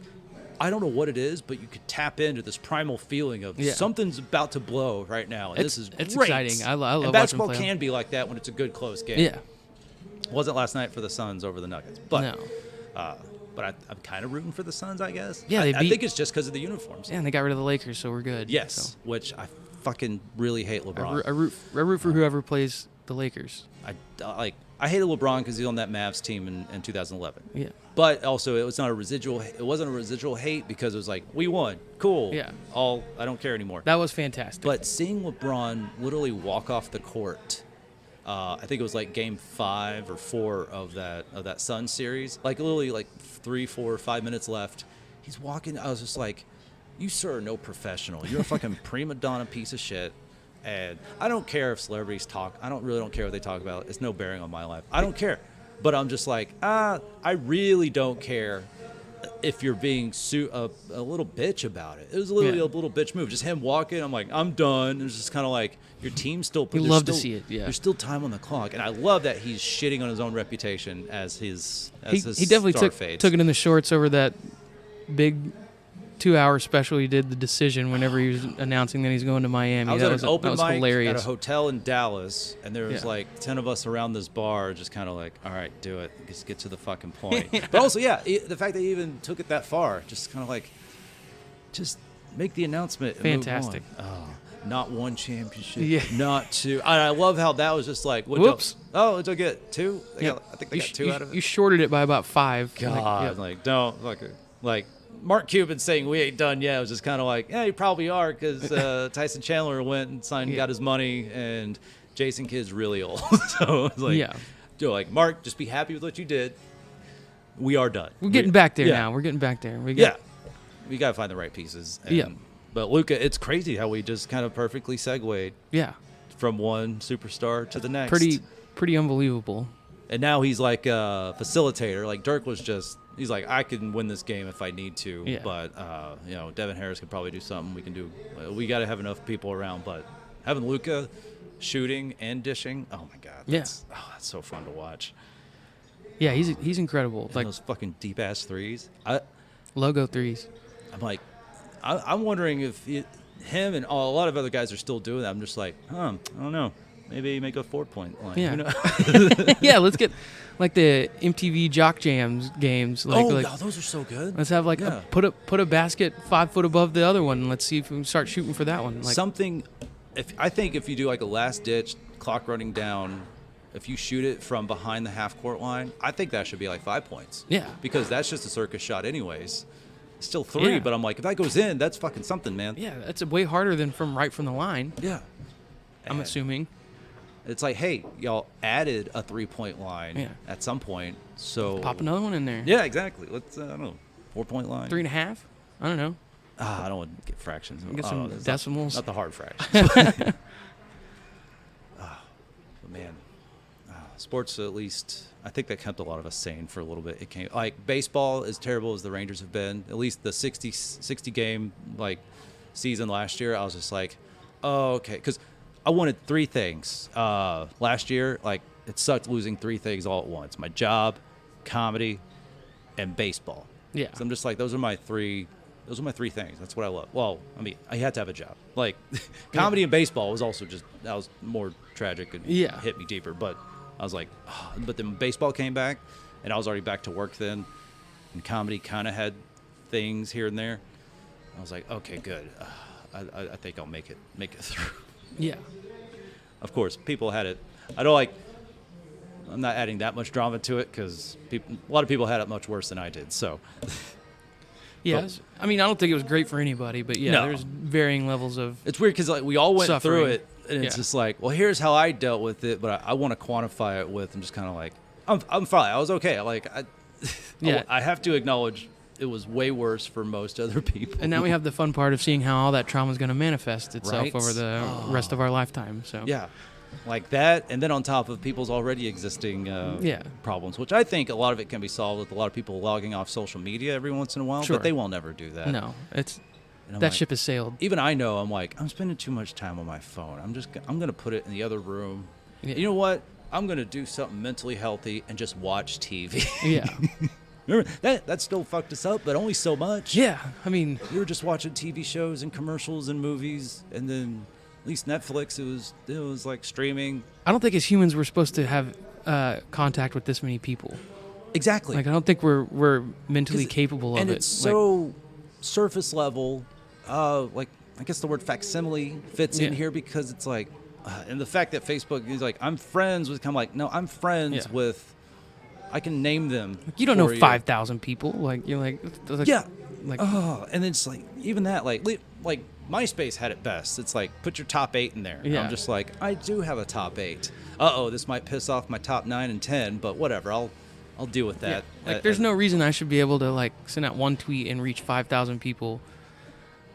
I don't know what it is, but you could tap into this primal feeling of something's about to blow right now, and this is great. It's exciting. I love and basketball can be like that when it's a good close game. Yeah. Wasn't last night for the Suns over the Nuggets, but no. But I'm kind of rooting for the Suns, I guess. Yeah, I think it's just because of the uniforms. Yeah, and they got rid of the Lakers, so we're good. Yes, so. which I fucking really hate LeBron. I root for whoever plays the Lakers. I hated LeBron because he's on that Mavs team in 2011. Yeah. But also, it wasn't a residual hate because it was like, we won, cool. Yeah. I don't care anymore. That was fantastic. But seeing LeBron literally walk off the court. I think it was like game 5 or 4 of that Suns series. Like literally like 3, 4, 5 minutes left. He's walking. I was just like, you sir are no professional. You're a fucking prima donna piece of shit. And I don't care if celebrities talk. I really don't care what they talk about. It's no bearing on my life. I don't care. But I'm just like, I really don't care if you're being a little bitch about it. It was literally a little bitch move. Just him walking. I'm like, I'm done. It was just kind of like, your team's still. You love to see it. Yeah. There's still time on the clock, and I love that he's shitting on his own reputation as his. He definitely took it in the shorts over that big 2-hour special he did, the decision, whenever he was announcing that he's going to Miami. That was hilarious. At a hotel in Dallas, and there was like 10 of us around this bar, just kind of like, all right, do it. Just get to the fucking point. But also, the fact that he even took it that far, just kind of like, just make the announcement. And fantastic. Move on. Oh, not one championship. Yeah. Not 2. I love how that was just like, whoops. Did I get 2? I think they got 2 out of it. You shorted it by about 5. God, don't like. Mark Cuban saying we ain't done yet. It was just kind of like, yeah, you probably are, because Tyson Chandler went and signed, got his money, and Jason Kidd's really old. So it's like, Mark, just be happy with what you did. We are done. We're getting back there now. We're getting back there. We got to find the right pieces. But Luka, it's crazy how we just kind of perfectly segued. Yeah. From one superstar to the next. Pretty unbelievable. And now he's like a facilitator. Like Dirk was just. He's like, I can win this game if I need to, but Devin Harris could probably do something. We can do. We got to have enough people around, but having Luka shooting and dishing, oh my god, that's so fun to watch. Yeah, he's incredible. And those fucking deep ass threes, logo threes. I'm like, I'm wondering if him and a lot of other guys are still doing that. I'm just like, I don't know. Maybe make a 4-point line. Yeah. You know? Yeah, let's get like the MTV Jock Jams games. Like, those are so good. Let's have put a basket 5 foot above the other one, and let's see if we can start shooting for that one. Like, something. I think if you do like a last ditch clock running down, if you shoot it from behind the half court line, I think that should be like 5 points. Yeah. Because that's just a circus shot, anyways. Still 3, but I'm like, if that goes in, that's fucking something, man. Yeah, that's way harder than from right from the line. Yeah. I'm assuming. It's like, hey, y'all added a 3-point line at some point, so pop another one in there. Yeah, exactly. Let's I don't know, 4-point line. 3.5. I don't know. I don't want to get fractions. Get some decimals. Not the hard fractions. But man, sports at least. I think that kept a lot of us sane for a little bit. It came like baseball, as terrible as the Rangers have been. At least the 60 game like season last year, I was just like, oh, okay, because I wanted 3 things last year. Like it sucked losing 3 things all at once: my job, comedy, and baseball. Yeah. So I'm just like, those are my 3 things. That's what I love. Well, I mean, I had to have a job. Like comedy and baseball was also that was more tragic and hit me deeper. But I was like, but then baseball came back, and I was already back to work then, and comedy kind of had things here and there. I was like, okay, good. I think I'll make it through. Yeah. Of course, people had it. I'm not adding that much drama to it because a lot of people had it much worse than I did. So. Yeah, I mean, I don't think it was great for anybody, but there's varying levels of. It's weird because like we all went suffering through it, and it's just like, well, here's how I dealt with it, but I want to quantify it with. I'm just kind of like, I'm fine. I was okay. Like, I have to acknowledge it was way worse for most other people. And now we have the fun part of seeing how all that trauma is going to manifest itself over the rest of our lifetime. So yeah. Like that, and then on top of people's already existing problems, which I think a lot of it can be solved with a lot of people logging off social media every once in a while, but they will never do that. No, that ship has sailed. Even I know, I'm like, I'm spending too much time on my phone. I'm going to put it in the other room. Yeah. You know what? I'm going to do something mentally healthy and just watch TV. Yeah. Remember, that still fucked us up, but only so much. Yeah, I mean, we were just watching TV shows and commercials and movies, and then at least Netflix, it was like streaming. I don't think as humans we're supposed to have contact with this many people. Exactly. Like I don't think we're mentally capable of it. And it's so surface level. Like I guess the word facsimile fits in here because it's like, and the fact that Facebook is like, I'm friends with. I'm like, no, I'm friends with. I can name them. You don't know 5,000 people. Like you're like yeah. Like and it's like even that like MySpace had it best. It's like put your top 8 in there. Yeah. I'm just like I do have a top 8. This might piss off my top 9 and 10, but whatever. I'll deal with that. Yeah. Like there's no reason I should be able to like send out one tweet and reach 5,000 people.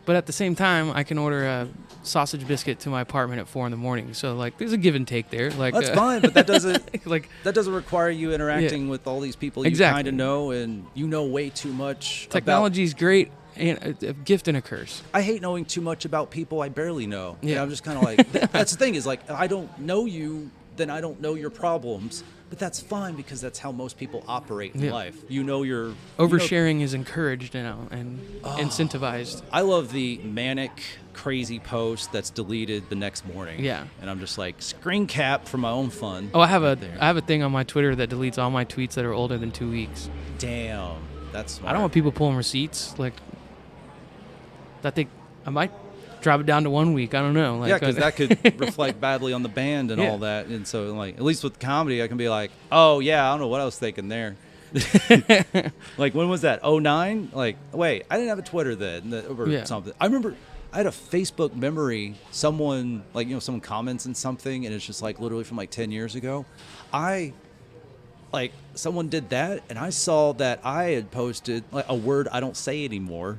But at the same time, I can order a sausage biscuit to my apartment at 4 a.m. So like, there's a give and take there. Like that's fine, but that doesn't that doesn't require you interacting with all these people you kind of know, and you know way too much. Technology's great, and a gift and a curse. I hate knowing too much about people I barely know. Yeah, I'm just kind of like that's the thing is like I don't know you, then I don't know your problems. But that's fine because that's how most people operate in life. You know, oversharing is encouraged now and incentivized. I love the manic, crazy post that's deleted the next morning. Yeah, and I'm just like screen cap for my own fun. Oh, I have a thing on my Twitter that deletes all my tweets that are older than 2 weeks. Damn, that's smart. I don't want people pulling receipts like that. I might drop it down to 1 week. I don't know. Like, because that could reflect badly on the band and all that. And so, like, at least with comedy, I can be like, oh, yeah, I don't know what I was thinking there. Like, when was that? 2009? Like, wait, I didn't have a Twitter then or something. I remember I had a Facebook memory. Someone, like, someone comments on something, and it's just, like, literally from, like, 10 years ago. Someone did that, and I saw that I had posted like a word I don't say anymore.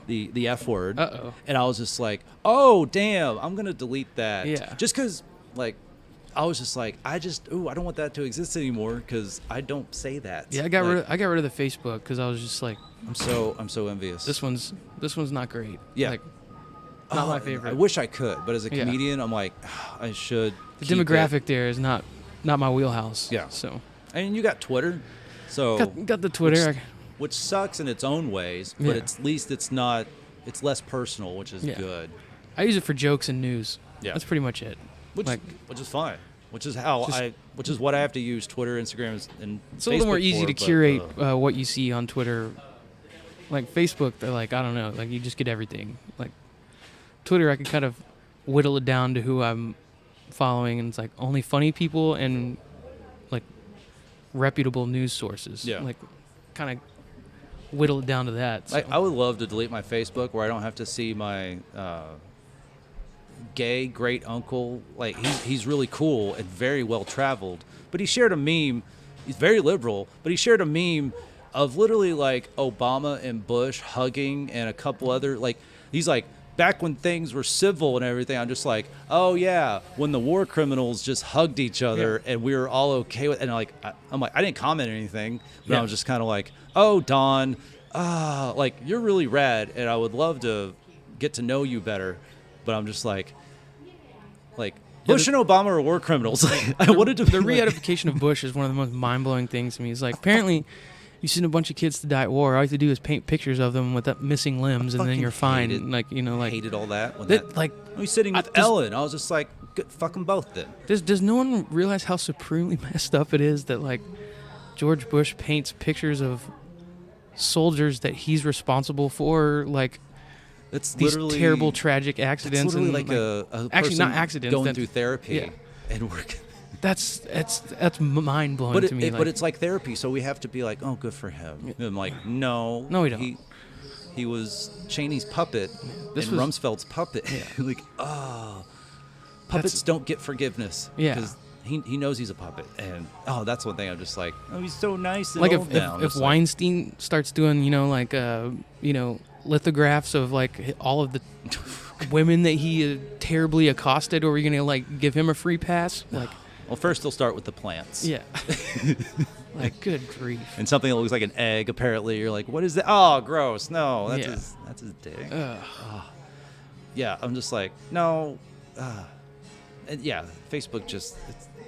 The F word. And I was just like, oh damn, I'm gonna delete that. Yeah. Just because like I was just like, I don't want that to exist anymore because I don't say that. Yeah, I got rid of the Facebook because I was just like, I'm so envious. This one's not great. Yeah. Like, not my favorite. I wish I could, but as a comedian, I'm like, I should. The demographic there is not my wheelhouse. Yeah. So. And you got Twitter, so got the Twitter, which sucks in its own ways, but at least it's less personal, which is good. I use it for jokes and news. Yeah, that's pretty much it. Which is fine. which is what I have to use Twitter, Instagram, and it's a little more easy to curate what you see on Twitter. Like Facebook, they're like, I don't know, like you just get everything. Like Twitter, I can kind of whittle it down to who I'm following, and it's like only funny people and like reputable news sources. Yeah. Like kind of whittle it down to that. So. Like, I would love to delete my Facebook where I don't have to see my gay great uncle. Like he's really cool and very well traveled, but he shared a meme. He's very liberal, but he shared a meme of literally like Obama and Bush hugging and a couple other like he's like back when things were civil and everything. I'm just like, oh yeah, when the war criminals just hugged each other and we were all okay with. And like I'm like I didn't comment anything, but I was just kind of like, oh Don, like you're really rad, and I would love to get to know you better. But I'm just like Bush and Obama are war criminals. I wanted to. The re-edification of Bush is one of the most mind-blowing things to me. It's like apparently you send a bunch of kids to die at war. All you have to do is paint pictures of them with missing limbs, and then you're fine. Hated all that. When like I was sitting with Ellen. I was just like, good, fuck them both then. Does no one realize how supremely messed up it is that like George Bush paints pictures of soldiers that he's responsible for, like. It's these terrible, tragic accidents. It's literally like a actually not accidents going through therapy and working. That's mind blowing to me. But it's like therapy, so we have to be like, oh, good for him. Yeah. I'm like, no, we don't. He was Cheney's puppet and Rumsfeld's puppet. Yeah. Like, puppets don't get forgiveness. Yeah. Because he knows he's a puppet, and that's one thing I'm just like, oh, he's so nice. And like old now. If Weinstein starts doing, lithographs of like all of the women that he terribly accosted, or are you gonna like give him a free pass? Like, well, first he'll start with the plants. Yeah. Like, good grief. And something that looks like an egg. Apparently, you're like, what is that? Oh, gross. No, that's his dick. Yeah, I'm just like, no. And yeah, Facebook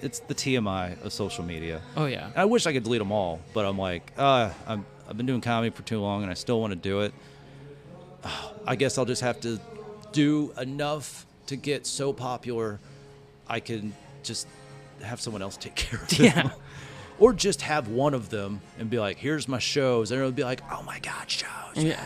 it's the TMI of social media. Oh yeah. And I wish I could delete them all, but I'm like, I've been doing comedy for too long, and I still want to do it. I guess I'll just have to do enough to get so popular I can just have someone else take care of it. Yeah. Or just have one of them and be like, here's my shows. And it'll be like, oh my God, shows. Yeah.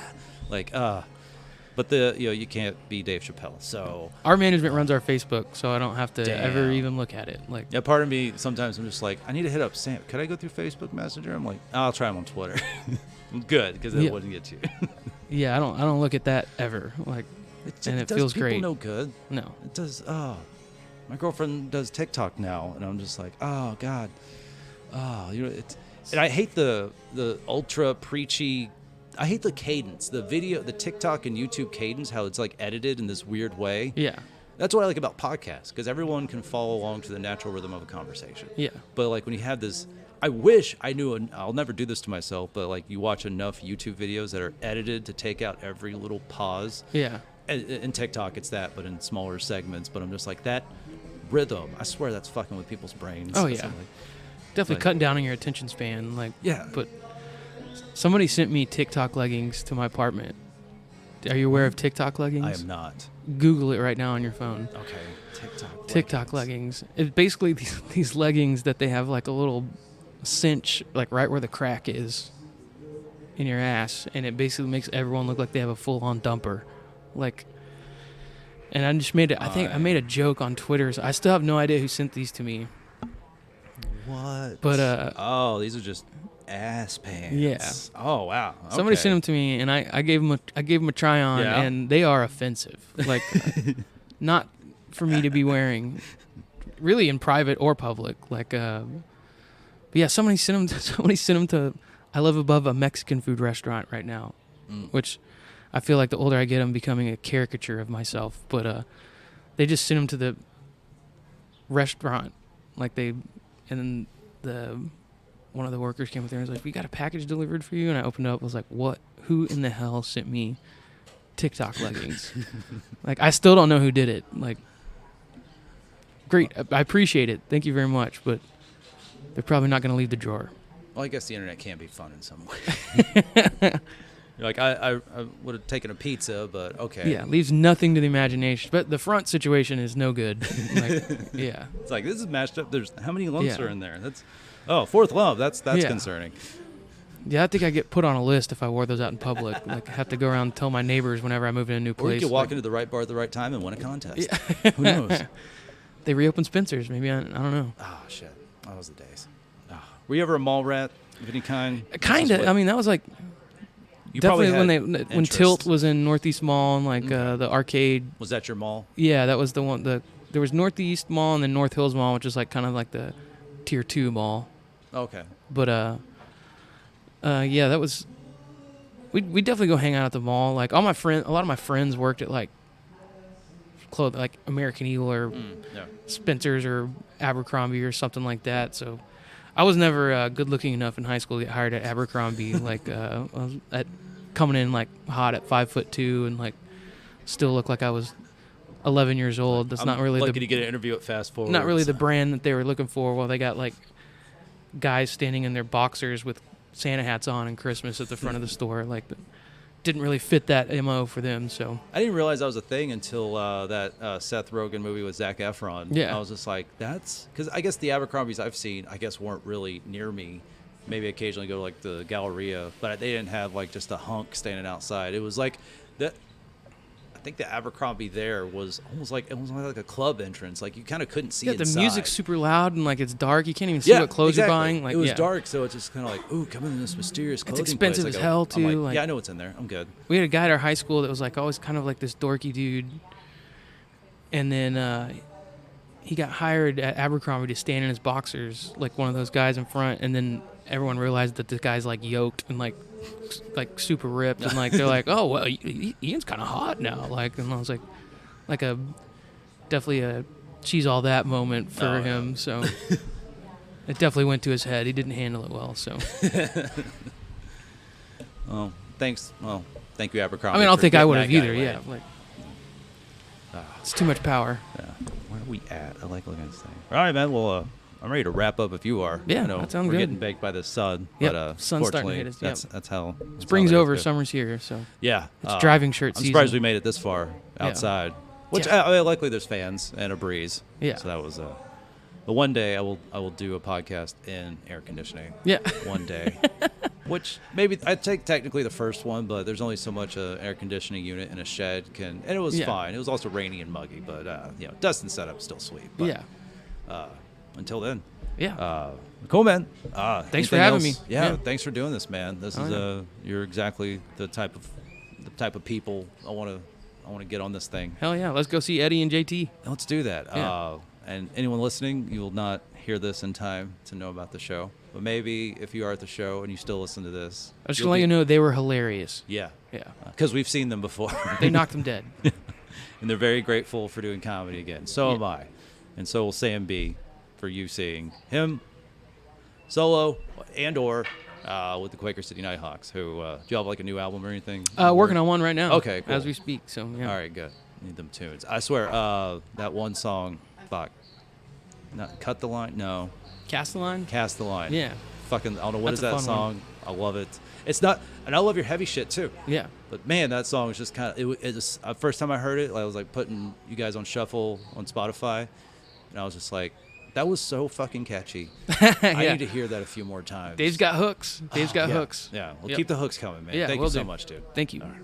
Like, but you can't be Dave Chappelle. So our management runs our Facebook, so I don't have to ever even look at it. Like, yeah, part of me sometimes I'm just like, I need to hit up Sam. Could I go through Facebook Messenger? I'm like, I'll try him on Twitter. Good, because it wouldn't get you. Yeah, I don't look at that ever. Like, it feels great. People no good. No, it does. My girlfriend does TikTok now, and I'm just like, oh God, and I hate the ultra preachy. I hate the cadence, the TikTok and YouTube cadence, how it's like edited in this weird way. Yeah. That's what I like about podcasts, because everyone can follow along to the natural rhythm of a conversation. Yeah. But like when you have this, I wish I knew, I'll never do this to myself, but like you watch enough YouTube videos that are edited to take out every little pause. Yeah. In TikTok, it's that, but in smaller segments. But I'm just like, that rhythm, I swear that's fucking with people's brains. Oh, yeah. Definitely cutting down on your attention span. Like, yeah. But somebody sent me TikTok leggings to my apartment. Are you aware of TikTok leggings? I am not. Google it right now on your phone. Okay. TikTok leggings. It's basically these leggings that they have like a little cinch, like right where the crack is in your ass, and it basically makes everyone look like they have a full-on dumper. Like, and I just made it. I think I made a joke on Twitter. So I still have no idea who sent these to me. What? But these are just ass pants. Yeah. Oh wow. Okay. Somebody sent them to me, and I gave them a try on, and they are offensive. Like, not for me to be wearing, really in private or public. Like, but yeah, somebody sent them to. I live above a Mexican food restaurant right now, which I feel like the older I get, I'm becoming a caricature of myself. But they just sent them to the restaurant, and then one of the workers came up there and was like, "We got a package delivered for you." And I opened it up. I was like, "What? Who in the hell sent me TikTok leggings?" Like, I still don't know who did it. Like, great, I appreciate it. Thank you very much, but they're probably not going to leave the drawer. Well, I guess the internet can be fun in some way. You're like, I would have taken a pizza, but okay. Yeah, leaves nothing to the imagination. But the front situation is no good. Like, yeah. It's like, this is mashed up. There's how many lumps are in there? Fourth lump. That's concerning. Yeah, I think I get put on a list if I wore those out in public. Like, have to go around and tell my neighbors whenever I move in a new place. Or you could walk into the right bar at the right time and win a contest. Yeah. Who knows? They reopened Spencer's. Maybe I don't know. Oh shit, that was the days. Oh. Were you ever a mall rat of any kind? Kinda. I mean, that was like. You definitely when Tilt was in Northeast Mall and like the arcade. Was that your mall? Yeah, that was the one. There was Northeast Mall and then North Hills Mall, which is like kind of like the tier 2 mall. Okay. But yeah, that was. We definitely go hang out at the mall. Like a lot of my friends worked at like like American Eagle or Spencer's or Abercrombie or something like that. So I was never good looking enough in high school to get hired at Abercrombie. Like I was coming in like hot at 5'2" and like still look like I was 11 years old. That's not really lucky to get an interview at Fast Forward. Not really the brand that they were looking for. Well, they got like guys standing in their boxers with Santa hats on and Christmas at the front of the store. Like, didn't really fit that MO for them. So I didn't realize that was a thing until that Seth Rogen movie with Zac Efron. Yeah, I was just like, that's because I guess the Abercrombie's I've seen, I guess, weren't really near me. Maybe occasionally go to like the Galleria, but they didn't have like just a hunk standing outside. It was like that. I think the Abercrombie there was almost like a club entrance. Like you kind of couldn't see inside. The music's super loud and like it's dark. You can't even see what clothes you're buying. Like it was dark, so it's just kind of like, ooh, come in this mysterious clothing place. It's expensive as hell too. Like, I know what's in there. I'm good. We had a guy at our high school that was like always kind of like this dorky dude, and then he got hired at Abercrombie to stand in his boxers, like one of those guys in front, and then everyone realized that this guy's like yoked and like super ripped, and like they're like, oh well, Ian's kind of hot now, like, and I was like a definitely a she's all that moment for him. So it definitely went to his head. He didn't handle it well. So well, thanks. Well, thank you, Abercrombie. I mean, I don't think I would have either. Away. Yeah, like it's too much power. Yeah. Where are we at? I like looking at this thing. All right, man. Well, I'm ready to wrap up if you are. Yeah, that sounds we're good. getting baked by the sun. Yep. But sun's starting to hit us. That's how. Spring's over, summer's here. So yeah, it's driving shirt season. I'm surprised we made it this far outside. Which I mean, luckily there's fans and a breeze. Yeah. So that was but one day I will do a podcast in air conditioning. Yeah. One day. Which maybe I'd take technically the first one, but there's only so much an air conditioning unit in a shed can, and it was fine. It was also rainy and muggy, but Dustin's setup still sweet. But, until then. Yeah. Cool, man. Thanks for having me. Yeah, thanks for doing this, man. This is you're exactly the type of people I want to get on this thing. Hell yeah, let's go see Eddie and JT. Let's do that. Yeah. And anyone listening, you will not hear this in time to know about the show. But maybe if you are at the show and you still listen to this, I was just gonna let you know they were hilarious. Yeah. Yeah. Because we've seen them before. They knocked them dead. And they're very grateful for doing comedy again. So am I. And so will Sam B for you seeing him solo and or with the Quaker City Night Hawks. Who do you have like a new album or anything? Working on one right now. Okay, cool. As we speak. So yeah. All right, good. Need them tunes. I swear, that one song, fuck. Not Cut the Line? No. Cast the Line? Cast the Line. Yeah. Fucking, I don't know, what That's is that song? I love it. It's not, and I love your heavy shit too. Yeah. But man, that song was just kind of, it was, first time I heard it, I was like putting you guys on shuffle on Spotify, and I was just like, that was so fucking catchy. I need to hear that a few more times. Dave's got hooks. Dave's got hooks. Yeah. Well, keep the hooks coming, man. Yeah, Thank you so much, dude. Thank you. All right.